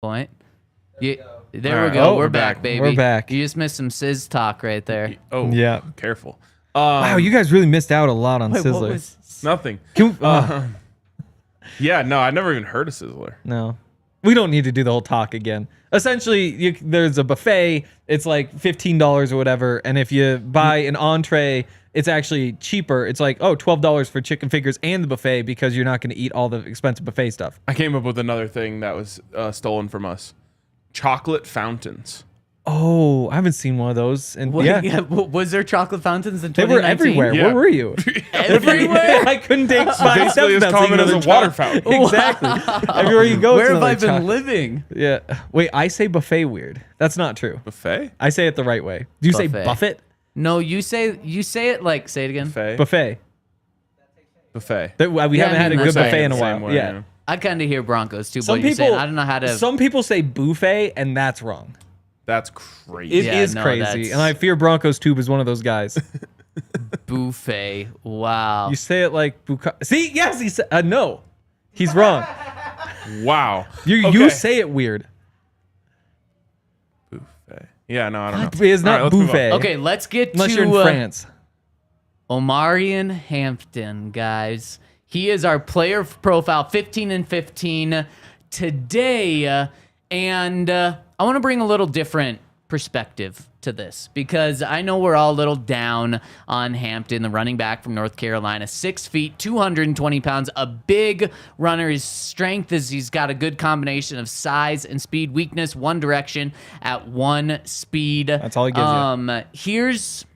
Point. There we Alright. go. Oh, we're we're back, back. baby. We're back. You just missed some Sizz talk right there. Oh, Yeah. Careful. Wow, you guys really missed out a lot on Wait, Sizzler. what was? Nothing. Can we- Yeah, no, I never even heard of Sizzler. no, we don't need to do the whole talk again. Essentially, there's a buffet. It's like $15 or whatever, and if you buy an entree, it's actually cheaper. It's like $12 for chicken fingers and the buffet because you're not going to eat all the expensive buffet stuff. I came up with another thing that was stolen from us. Chocolate fountains. Oh, I haven't seen one of those. And What- yeah, was there chocolate fountains in they 2019? were everywhere. Yeah. Where were you? Everywhere? I couldn't take 5 Basically, steps as without common seeing as a another water chocolate. fountain. Exactly. Everywhere you go, Where it's have I another been chocolate. living? Yeah. Wait, I say buffet weird. That's not true. Buffet? I say it the right way. Do you say Buffet. buffet? No, you say it like, say it again. Buffet? Buffet. Buffet. We Yeah, haven't I had a mean, good that's buffet in a the while. same way, yeah. I kind of hear Broncos too, Some but you're people, saying I don't know how to. Some people say buffet, and that's wrong. That's It crazy. is Yeah, no, crazy, that's- and I fear Broncos Tube is one of those guys. buffet. Wow. You say it like See, yes, he said no. He's wrong. Wow. You Okay. say it weird. Buffet. Yeah, no, I don't know. It's not All right, let's move on. buffet. Okay, let's get Unless to you're in France. Omarion Hampton, guys. He is our player profile, 15 and 15 today. And I want to bring a little different perspective to this because I know we're all a little down on Hampton, the running back from North Carolina. 6 feet, 220 pounds, a big runner. His strength is he's got a good combination of size and speed, weakness, one direction at one speed. That's all he gives you. Here's,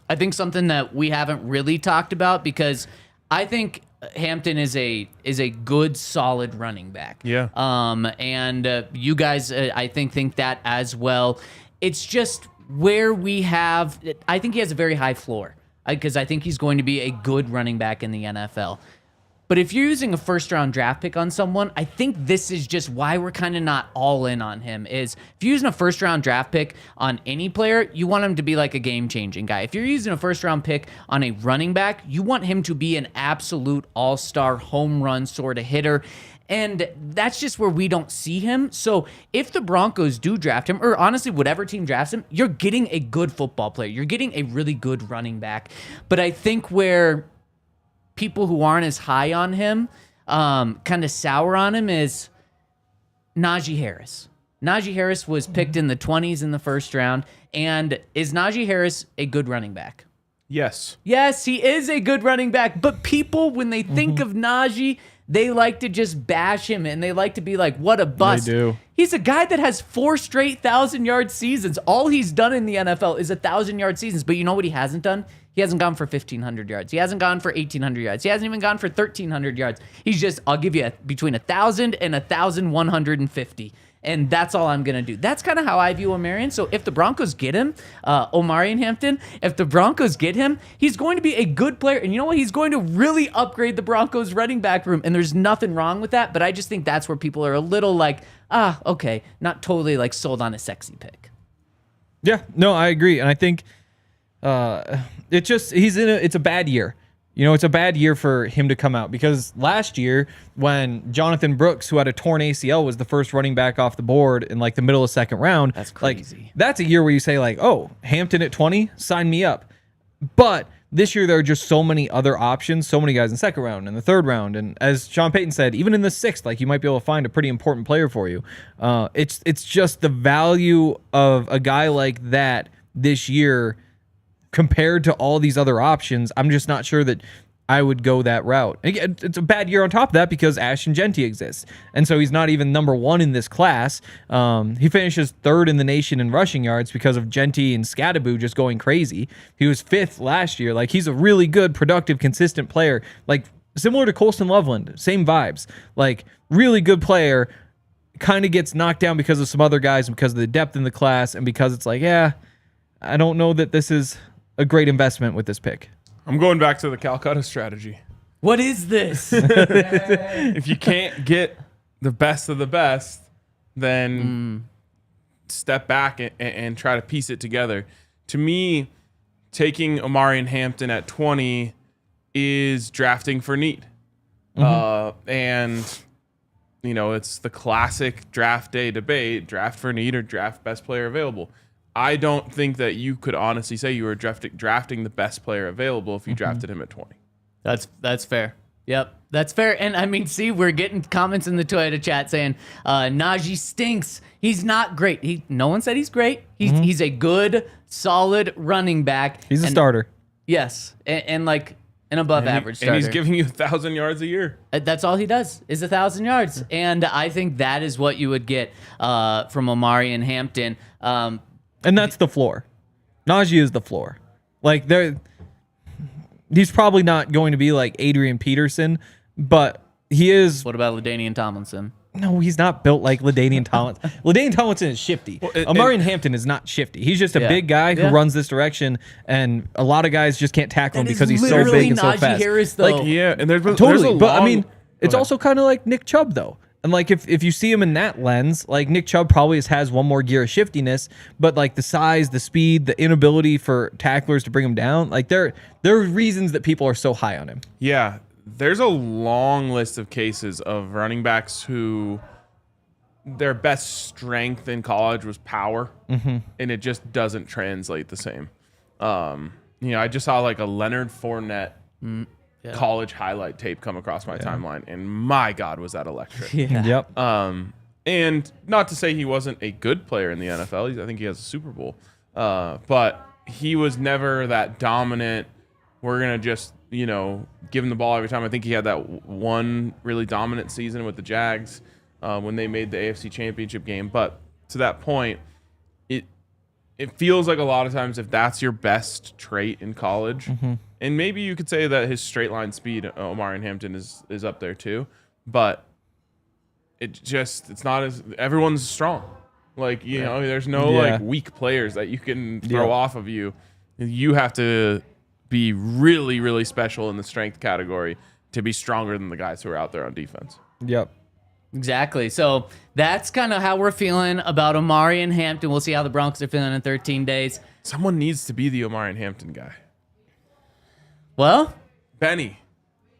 I think, something that we haven't really talked about because I think Hampton is a good, solid running back. Yeah. And you guys, I think that as well. It's just where we have. I think he has a very high floor because I think he's going to be a good running back in the NFL. But if you're using a first-round draft pick on someone, I think this is just why we're kind of not all in on him. Is if you're using a first-round draft pick on any player, you want him to be like a game-changing guy. If you're using a first-round pick on a running back, you want him to be an absolute all-star home run sort of hitter. And that's just where we don't see him. So if the Broncos do draft him, or honestly, whatever team drafts him, you're getting a good football player. You're getting a really good running back. But I think where people who aren't as high on him kind of sour on him is Najee Harris. Najee Harris was picked in the 20s in the first round. And is Najee Harris a good running back? Yes. Yes, he is a good running back. But people, when they think of Najee, they like to just bash him and they like to be like, what a bust. They do. He's a guy that has 4 straight 1,000-yard seasons. All he's done in the NFL is 1,000-yard seasons. But you know what he hasn't done? He hasn't gone for 1,500 yards. He hasn't gone for 1,800 yards. He hasn't even gone for 1,300 yards. He's just, I'll give you between 1,000 and 1,150. And that's all I'm going to do. That's kind of how I view Omarion. So if the Broncos get him, Omarion Hampton, if the Broncos get him, he's going to be a good player. And you know what? He's going to really upgrade the Broncos running back room. And there's nothing wrong with that. But I just think that's where people are a little like, okay, not totally like sold on a sexy pick. Yeah, no, I agree. And I think it's a bad year. You know, it's a bad year for him to come out because last year when Jonathan Brooks, who had a torn ACL, was the first running back off the board in like the middle of second round. That's crazy. Like, that's a year where you say like, oh, Hampton at 20, sign me up. But this year there are just so many other options, so many guys in the second round and the third round. And as Sean Payton said, even in the sixth, like you might be able to find a pretty important player for you. It's just the value of a guy like that this year compared to all these other options. I'm just not sure that I would go that route. And again, it's a bad year on top of that because Ashton Genty exists. And so he's not even number one in this class. He finishes third in the nation in rushing yards because of Genty and Scadaboo just going crazy. He was fifth last year. Like, he's a really good, productive, consistent player. Like, similar to Colston Loveland, same vibes. Like, really good player, kind of gets knocked down because of some other guys and because of the depth in the class and because it's like, yeah, I don't know that this is a great investment with this pick. I'm going back to the Calcutta strategy. What is this? If you can't get the best of the best, then step back and try to piece it together. To me, taking Omarion Hampton at 20 is drafting for need. And, you know, it's the classic draft day debate, draft for need or draft best player available. I don't think that you could honestly say you were drafting the best player available if you drafted him at 20. That's fair. Yep, that's fair. And I mean, see, we're getting comments in the Toyota chat saying Najee stinks. He's not great. No one said he's great. He's a good, solid running back. He's a And starter. yes, and like An above average starter. And he's giving you 1,000 yards a year. That's all he does is 1,000 yards. And I think that is what you would get from Omarion Hampton. And that's the floor. Najee is the floor. Like, he's probably not going to be like Adrian Peterson, but he is. What about LaDainian Tomlinson? No, he's not built like LaDainian Tomlinson. LaDainian Tomlinson is shifty. Omarion Hampton is not shifty. He's just a big guy who runs this direction, and a lot of guys just can't tackle him because he's so big and so Najee fast. Harris, though. Like, yeah, and there's Totally, a but I long- mean, it's also kind of like Nick Chubb though. And like if you see him in that lens, like Nick Chubb probably has one more gear of shiftiness, but like the size, the speed, the inability for tacklers to bring him down, like there are reasons that people are so high on him. Yeah, there's a long list of cases of running backs who their best strength in college was power, and it just doesn't translate the same. I just saw like a Leonard Fournette college highlight tape come across my timeline, and my God, was that electric. Yep. And not to say he wasn't a good player in the NFL. I think he has a Super Bowl. But he was never that dominant. We're going to just, give him the ball every time. I think he had that one really dominant season with the Jags when they made the AFC Championship game. But to that point, it feels like a lot of times if that's your best trait in college, and maybe you could say that his straight line speed, Omarion Hampton, is up there too. But it's not as everyone's strong. Like, there's no like weak players that you can throw off of you. You have to be really, really special in the strength category to be stronger than the guys who are out there on defense. Yep. Exactly. So that's kind of how we're feeling about Omarion Hampton. We'll see how the Broncos are feeling in 13 days. Someone needs to be the Omarion Hampton guy. Well, Benny.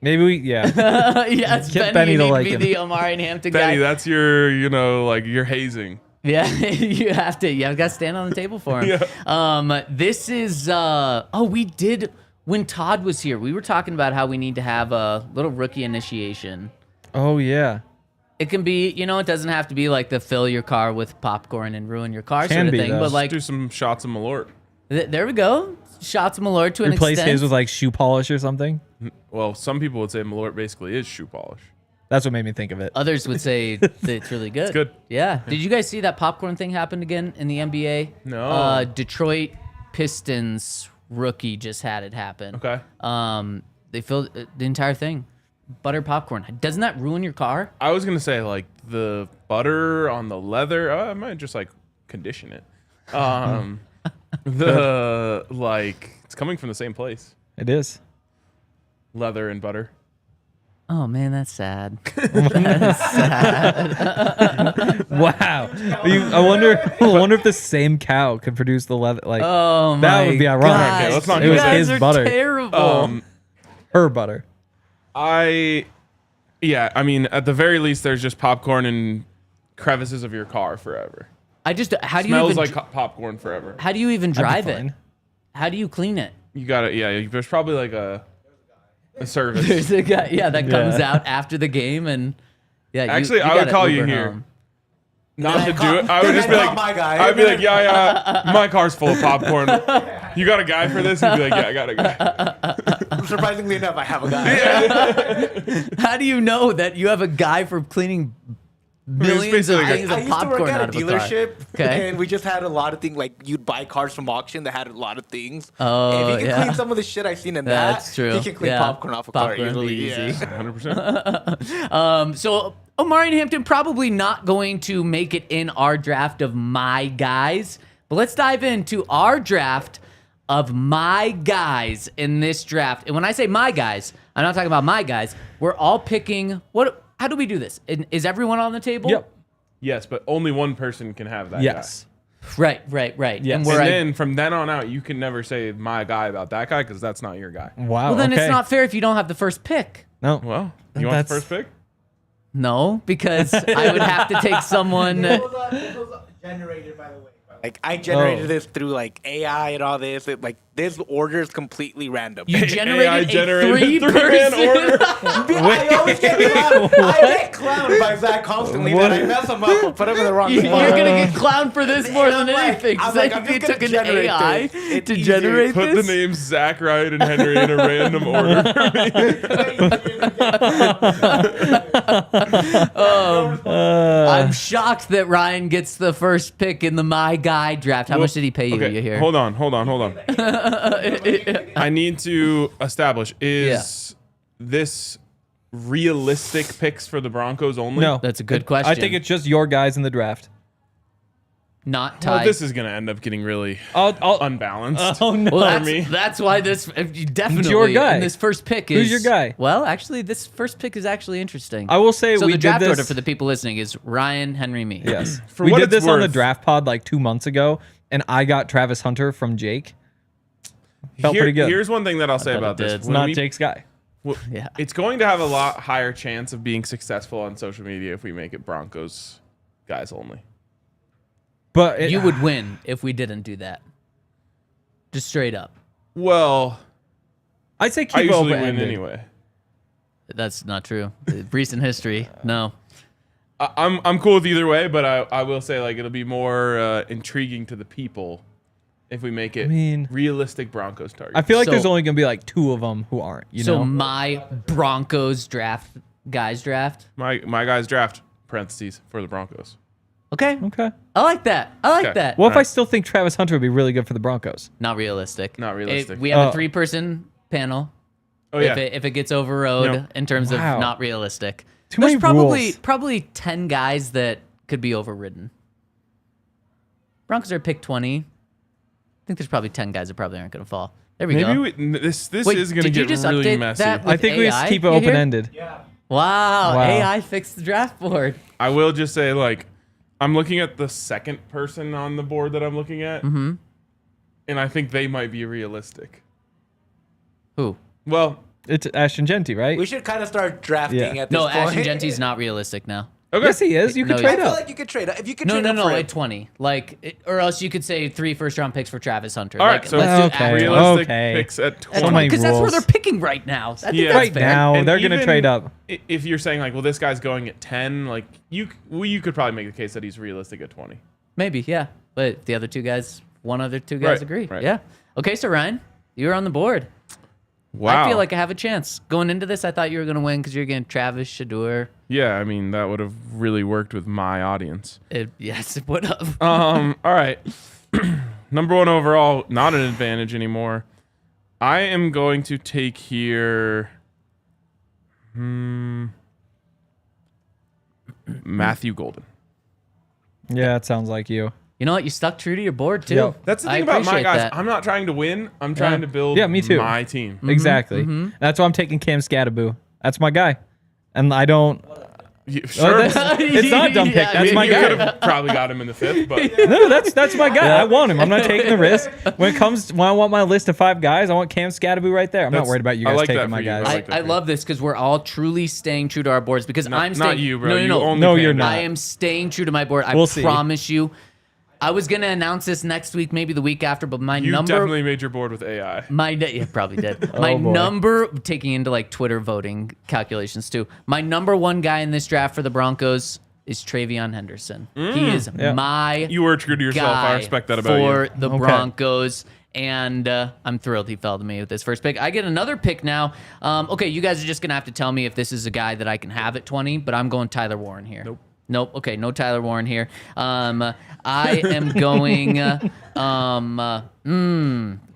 Maybe yes, Get Benny, Benny you to need like to be him. the Omarion Hampton Benny, guy. that's your, your hazing. Yeah, you have to. You got to stand on the table for him. This is. We did when Todd was here. We were talking about how we need to have a little rookie initiation. Oh yeah. It can be, it doesn't have to be like the fill your car with popcorn and ruin your car Can sort of be, thing. though. But like, Do some shots of Malort. there we go. Shots of Malort to an Replace extent. his with like shoe polish or something. Well, some people would say Malort basically is shoe polish. That's what made me think of it. Others would say that it's really good. It's good. Yeah. Did you guys see that popcorn thing happen again in the NBA? No. Detroit Pistons rookie just had it happen. Okay. They filled the entire thing. Butter popcorn. Doesn't that ruin your car? I was going to say, like, the butter on the leather, I might just, like, condition it. It's coming from the same place. It is. Leather and butter. Oh man, that's sad. Wow. I wonder if the same cow could produce the leather. Like, Oh my that would be ironic. gosh, Okay, let's not you do it was that. guys his are butter. Terrible. Her butter. I mean, at the very least, there's just popcorn in crevices of your car forever. how do you Smells even like popcorn forever. how do you even drive it? fine. How do you clean it? You got to, there's probably like a service. There's a guy, that comes out after the game, and Actually, I would gotta call you Uber here. home. Not to do it. I would just be like, my guy. I'd be like, my car's full of popcorn. You got a guy for this? He'd be like, yeah, I got a guy. Surprisingly enough, I have a guy. How do you know that you have a guy for cleaning millions of basically like things I of used to work popcorn at a out of a car? dealership, Okay. and we just had a lot of things. Like, you'd buy cars from auction that had a lot of things. Oh, and if he can yeah. clean some of the shit I've seen in That's that, true. he can clean Yeah. popcorn off a car Popcorn will easily. be easy. Yeah. 100%. So Omarion Hampton probably not going to make it in our draft of my guys, but let's dive into our draft of my guys in this draft. And when I say my guys, I'm not talking about my guys. We're all picking how do we do this? Is everyone on the table? Yep. Yes, but only one person can have that Yes. Right. Yes. And guy. we're And then from then on out, you can never say my guy about that guy because that's not your guy. Wow. well, then okay. it's not fair if you don't have the first pick. No. Well, you want That's- the first pick? No, because I would have to take someone. This was generated, by the way. Like I generated this through like AI and all this. This order is completely random. You AI generated a generated three-man three-person order. I always get clowned. I get clowned by Zach constantly. That I mess him up or put him in the wrong You're spot. gonna get clowned for this more than I'm like- anything. I'm So like, I'm you just took gonna an generate AI this. It's to easier. generate Put the this. names Zach, Ryan, and Henry in a random order for me. I'm shocked that Ryan gets the first pick in the My Guy draft. How much did he pay you? Okay, You hear? hold on. I need to establish, is this realistic picks for the Broncos only? No, That's a good question. I think it's just your guys in the draft. Not Well, tied. this is going to end up getting really I'll unbalanced. oh no. Well, me. that's why this definitely your guy. in this first pick is. Who's your guy? Well, actually, this first pick is actually interesting. I will say so we the did draft this. order for the people listening is Ryan, Henry, me. Yes, For we what did it's this on the worth- draft pod like 2 months ago, and I got Travis Hunter from Jake. Felt pretty good. Here's one thing that I'll say bet about it this. did. It's When not we- Jake's guy. well, Yeah. It's going to have a lot higher chance of being successful on social media if we make it Broncos guys only. But You would win if we didn't do that. Just straight up. Well, I'd say I keep it usually win open-ended. anyway. That's not true. Recent history, no. I'm cool with either way, but I will say like it'll be more intriguing to the people if we make it realistic Broncos targets. I feel like So- there's only gonna be like 2 of them who aren't. You So know, my Broncos draft, guys draft. my guys draft parentheses for the Broncos. Okay. okay. I like that. I like Okay. that. What if I Alright. still think Travis Hunter would be really good for the Broncos? Not realistic. Not realistic. We have Oh. a 3-person panel. Oh yeah, If it gets overrode No. in terms Wow. of not realistic. Too There's many rules. probably 10 guys that could be overridden. Broncos are pick 20. I think there's probably 10 guys that probably aren't going to fall. There we maybe go. this Wait, is going to did you get just really update messy. that I with think we just AI, keep it you hear? open ended. Wow, Wow. AI fixed the draft board. I will just say like I'm looking at the second person on the board that I'm looking at, and I think they might be realistic. Who? Well, It's Ashton Genty, right? We should kind of start drafting Yeah. at this No, point. Ashton Genty's not realistic now. okay. Yes, he is. You No, can he's- trade I feel up. like you could trade up. If you could No, trade no, up no, for him. at 20. or else you could say 3 first-round picks for Travis Hunter. All like, right, so let's do Okay. actual- realistic Okay. picks at So 20. many Because that's where rules. they're picking right now. I think Yeah. that's Right fair. now, And they're going to even trade up. If you're saying like, well, this guy's going at 10, like you could probably make the case that he's realistic at 20. Maybe, yeah. But the other two guys, one other two guys Right, agree. right. Yeah. Okay, so Ryan, you're on the board. Wow. I feel like I have a chance. Going into this, I thought you were going to win because you're getting Travis Shadur. Yeah, I mean that would have really worked with my audience. Yes, it would have. All right. Number 1 overall, not an advantage anymore. I am going to take here Matthew Golden. Yeah, it sounds like you. You know what? You stuck true to your board, too. Yep. That's the I thing about my appreciate guys. that. I'm not trying to win. I'm trying to build Yeah, me too. my team. Exactly. That's why I'm taking Cam Scattaboo. That's my guy. And I don't. Yeah, Oh, sure. it's not a dumb pick. Yeah, That's you my you guy. could have probably got him in the 5th, but No, that's my guy. I want him. I'm not taking the risk. When I want my list of 5 guys, I want Cam Scattaboo right there. I'm not That's- worried about you I guys like that taking for my you. guys. I like that I for love this because we're all truly staying true to our boards because I'm staying. not you, bro. No, no, You no. only No, can. you're not. I am staying true to my board. I We'll see. promise you. I was going to announce this next week, maybe the week after, but my You number. definitely made your board with AI. Yeah, probably did. My boy. number, taking into like Twitter voting calculations too, my number 1 guy in this draft for the Broncos is Travion Henderson. He is Yeah. my You were true to yourself. guy I respect that about for you. the Okay. Broncos. And I'm thrilled he fell to me with this first pick. I get another pick now. Okay, you guys are just going to have to tell me if this is a guy that I can have at 20, but I'm going Tyler Warren here. Nope. Okay, no Tyler Warren here. I am going. Well,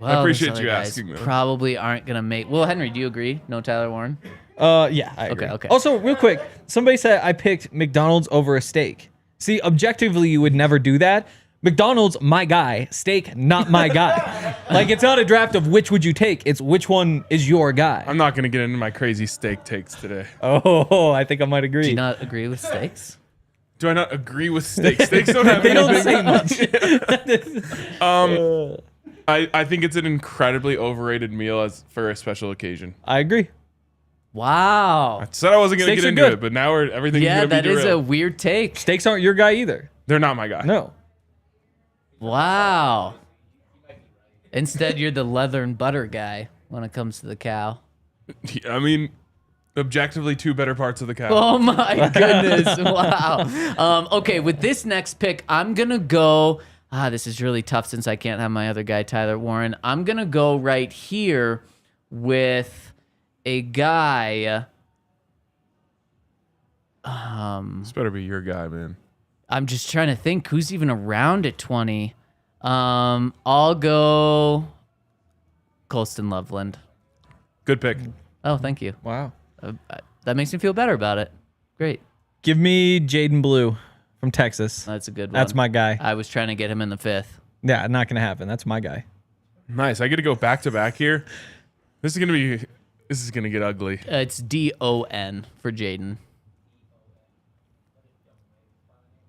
I appreciate those other you guys asking, though. Probably aren't gonna make. Well, Henry, do you agree? No Tyler Warren. Yeah, I agree. Okay. Also, real quick, somebody said I picked McDonald's over a steak. See, objectively, you would never do that. McDonald's, my guy. Steak, not my guy. Like, it's not a draft of which would you take. It's which one is your guy. I'm not going to get into my crazy steak takes today. Oh, I think I might agree. Do you not agree with steaks? Do I not agree with steaks? Steaks don't have They don't anything. say much. I think it's an incredibly overrated meal for a special occasion. I agree. Wow. I said I wasn't going to Steaks get are into good. it, but now everything's Yeah, going to be that is a derailed. weird take. Steaks aren't your guy either. They're not my guy. No. Wow. Instead, you're the leather and butter guy when it comes to the cow. I mean, objectively, two better parts of the cow. Oh my goodness. Wow. Okay, with this next pick, I'm going to go. This is really tough since I can't have my other guy, Tyler Warren. I'm going to go right here with a guy. This better be your guy, man. I'm just trying to think who's even around at 20. I'll go Colston Loveland. Good pick. Oh, thank you. Wow. That makes me feel better about it. Great. Give me Jaden Blue from Texas. That's a good one. That's my guy. I was trying to get him in the 5th. Yeah, not gonna happen. That's my guy. Nice. I get to go back to back here. This is gonna get ugly. It's DON for Jaden.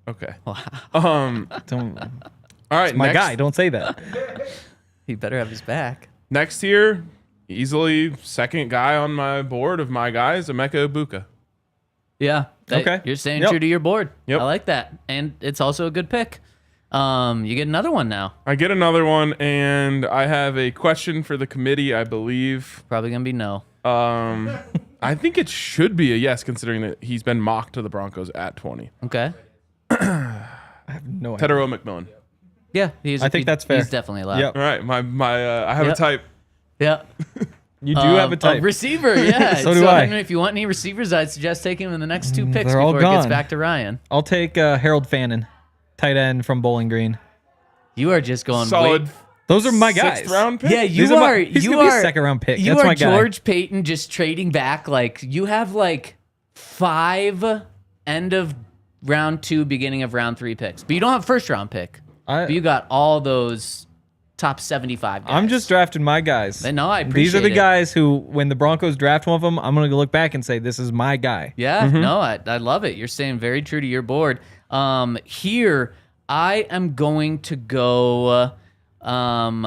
Okay. Don't, All right. my next, guy. Don't say that. He better have his back. Next here, easily second guy on my board of my guys, Emeka Ibuka. Yeah. Okay. You're staying Yep. true to your board. Yep. I like that. And it's also a good pick. You get another one now. I get another one, and I have a question for the committee, I believe. Probably going to be no. I think it should be a yes, considering that he's been mocked to the Broncos at 20. Okay. I have no idea. Tedero McMillan. Yeah. I think that's fair. He's definitely allowed. Yep. All right, I have Yep. a type. Yeah. You do have a type. Receiver, yeah. So do I. If you want any receivers, I'd suggest taking him in the next 2 picks they're all before it gets gone. back to Ryan. I'll take Harold Fannin, tight end from Bowling Green. You are just going Solid way. Those are my guys. 6th round pick. Yeah, you These are are. he's you gonna be are a second round pick. You That's are my guy. George Payton just trading back. Like you have like 5 end of round 2, beginning of round 3 picks, but you don't have first round pick. But you got all those top 75 guys. I'm just drafting my guys. No, I appreciate These are the it. guys who, when the Broncos draft one of them, I'm going to look back and say, this is my guy. Yeah, no, I love it. You're staying very true to your board. Here, I am going to go. I'm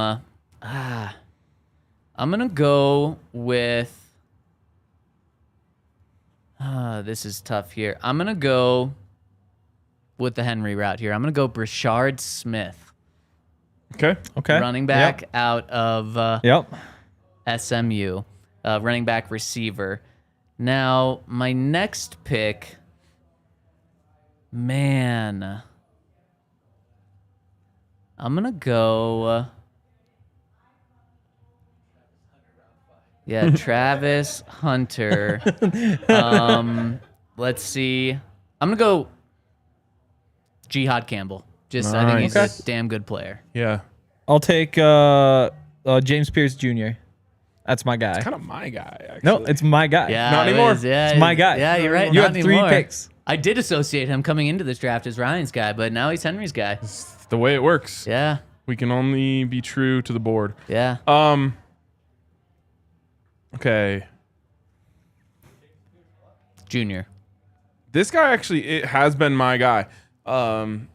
gonna go with. This is tough here. I'm gonna go with the Henry route here. I'm gonna go Brashard Smith, Okay. Okay. running back out of Yep. SMU, running back receiver. Now, my next pick, man, I'm going to go, Travis Hunter. Let's see. I'm going to go Jihad Campbell. I think he's Nice. a damn good player. Yeah. I'll take James Pierce Jr. That's my guy. Kind of my guy, actually. No, it's my guy. Yeah, Not it anymore. is, yeah, It's my guy. Yeah, you're right. You not have 3 anymore. picks. I did associate him coming into this draft as Ryan's guy, but now he's Henry's guy. It's the way it works. Yeah, We can only be true to the board. yeah. Okay. Junior. This guy actually, it has been my guy. Going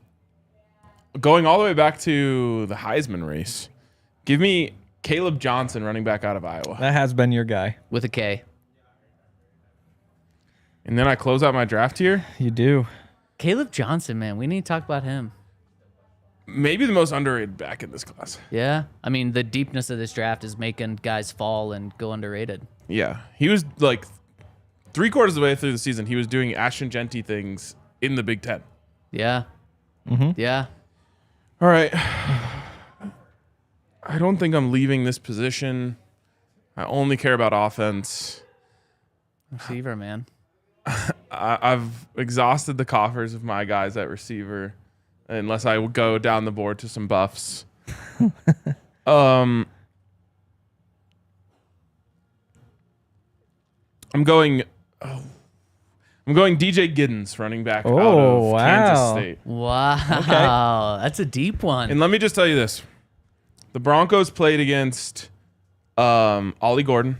all the way back to the Heisman race, give me Caleb Johnson, running back out of Iowa. That has been your guy. With a K. And then I close out my draft here. You do. Caleb Johnson, man. We need to talk about him. Maybe the most underrated back in this class. Yeah. I mean, the deepness of this draft is making guys fall and go underrated. Yeah. He was like 3/4 of the way through the season, he was doing Ashton Genty things in the Big Ten. Yeah. Yeah. All right. I don't think I'm leaving this position. I only care about offense. Receiver, man. I've exhausted the coffers of my guys at receiver, unless I would go down the board to some buffs. I'm going DJ Giddens, running back out of wow. Kansas State. Wow. That's a deep one. And let me just tell you this. The Broncos played against Ollie Gordon.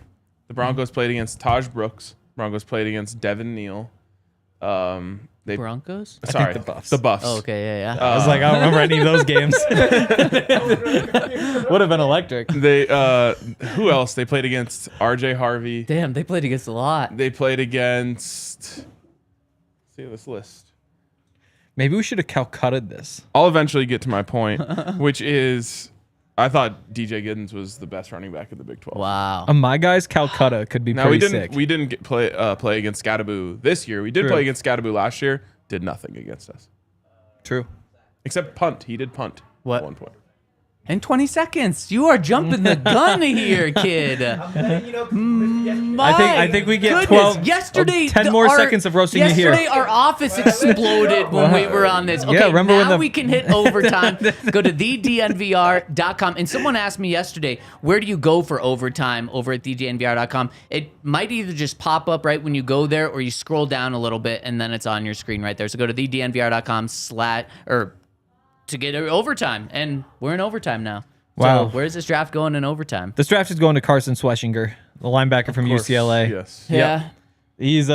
The Broncos played against Taj Brooks. Broncos played against Devin Neal. Broncos? Sorry, the Buffs. The Buffs. Oh, okay. Yeah. I was like, I don't remember any of those games. Would have been electric. They who else? They played against RJ Harvey. Damn, they played against a lot. They played against. See this list. Maybe we should have Calcutta'd this. I'll eventually get to my point, which is I thought DJ Giddens was the best running back in the Big 12. Wow. My guy's Calcutta could be Now we pretty didn't sick. we didn't get play against Scattaboo this year. We did True. play against Scattaboo last year. Did nothing against us True. except punt. He did punt. What? At 1 point. In 20 seconds, you are jumping the gun here, kid. I think we get Goodness, 12 yesterday 10 more seconds of roasting you here. Yesterday, our office exploded when we were on this. Okay, remember when now the- we can hit overtime. Go to thednvr.com. And someone asked me yesterday, where do you go for overtime over at thednvr.com? It might either just pop up right when you go there, or you scroll down a little bit, and then it's on your screen right there. So go to thednvr.com to get overtime. And we're in overtime now. Wow. So where's this draft going in overtime? This draft is going to Carson Schweschinger, the linebacker from course, UCLA. Yes. Yeah. He's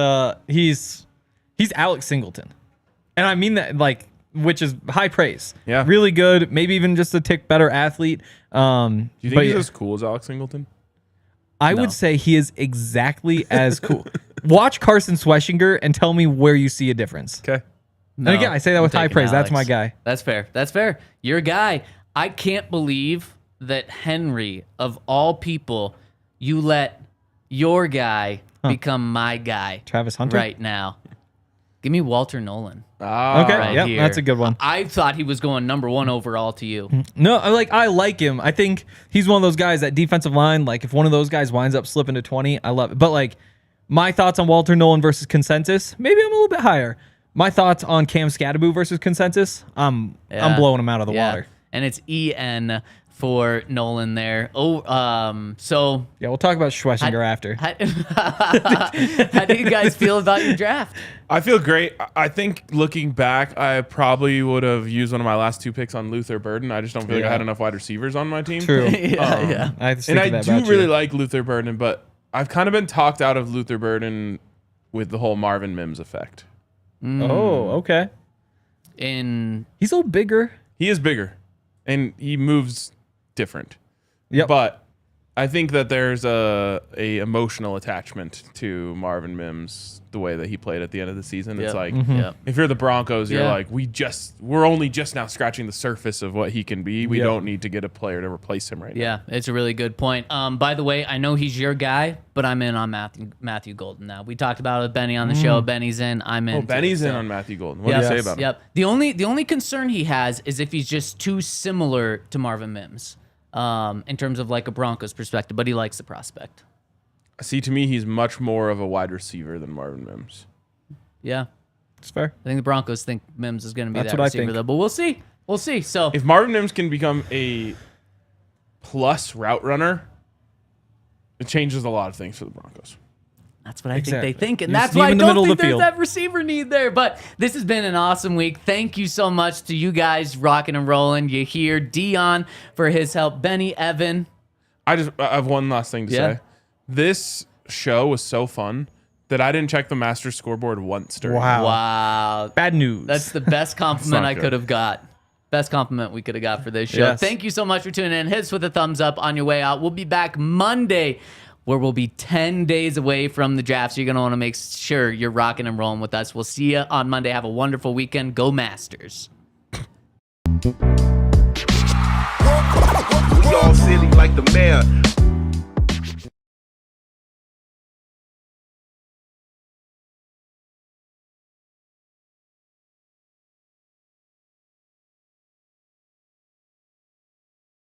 Alex Singleton. And I mean that which is high praise. Yeah. Really good, maybe even just a tick better athlete. Do you think he's as cool as Alex Singleton? I No. would say he is exactly as cool. Watch Carson Schweschinger and tell me where you see a difference. Okay. No, And again, I say that with I'm high taking praise. That's Alex. my guy. That's fair. That's fair. Your guy. I can't believe that Henry, of all people, you let your guy become my guy. Travis Hunter? Right now. Give me Walter Nolan. Okay, Right yep, here. that's a good one. I thought he was going number 1 overall to you. No, I like him. I think he's one of those guys, that defensive line, if one of those guys winds up slipping to 20, I love it. But my thoughts on Walter Nolan versus consensus, maybe I'm a little bit higher. My thoughts on Cam Scattaboo versus consensus, I'm blowing him out of the water. And it's EN for Nolan there. So Yeah, we'll talk about Schweschinger after. how do you guys feel about your draft? I feel great. I think looking back, I probably would have used one of my last 2 picks on Luther Burden. I just don't feel like I had enough wide receivers on my team. True. Yeah. I have to And stick to I that do about really you. like Luther Burden, but I've kind of been talked out of Luther Burden with the whole Marvin Mims effect. Oh, okay. He's a little bigger. He is bigger, and he moves different. Yep. But I think that there's a emotional attachment to Marvin Mims, the way that he played at the end of the season. It's like Yep. if you're the Broncos, you're Yeah. like, we're only just now scratching the surface of what he can be. We don't need to get a player to replace him right now. Yeah, it's a really good point. By the way, I know he's your guy, but I'm in on Matthew Golden now. We talked about it with Benny on the show. Benny's in. I'm in. Oh, Benny's in on Matthew Golden. What Yep. do you say about him? Yep. The only concern he has is if he's just too similar to Marvin Mims, in terms of a Broncos perspective. But he likes the prospect. See, to me, he's much more of a wide receiver than Marvin Mims. Yeah, It's fair. I think the Broncos think Mims is going to be That's that what I receiver think. though. But we'll see. We'll see. So If Marvin Mims can become a plus route runner, it changes a lot of things for the Broncos. that's what I Exactly. think they think. And You that's just need why I him in the don't middle of think the there's field. that receiver need there. But this has been an awesome week. Thank you so much to you guys rocking and rolling. You hear Dion for his help. Benny, Evan. I have one last thing to say. This show was so fun that I didn't check the Masters scoreboard once during. Wow. Wow. Bad news. That's the best compliment not I good. could have got. Best compliment we could have got for this show. Yes. Thank you so much for tuning in. Hit us with a thumbs up on your way out. We'll be back Monday, where we'll be 10 days away from the draft. So you're going to want to make sure you're rocking and rolling with us. We'll see you on Monday. Have a wonderful weekend. Go Masters. We all silly like the mayor.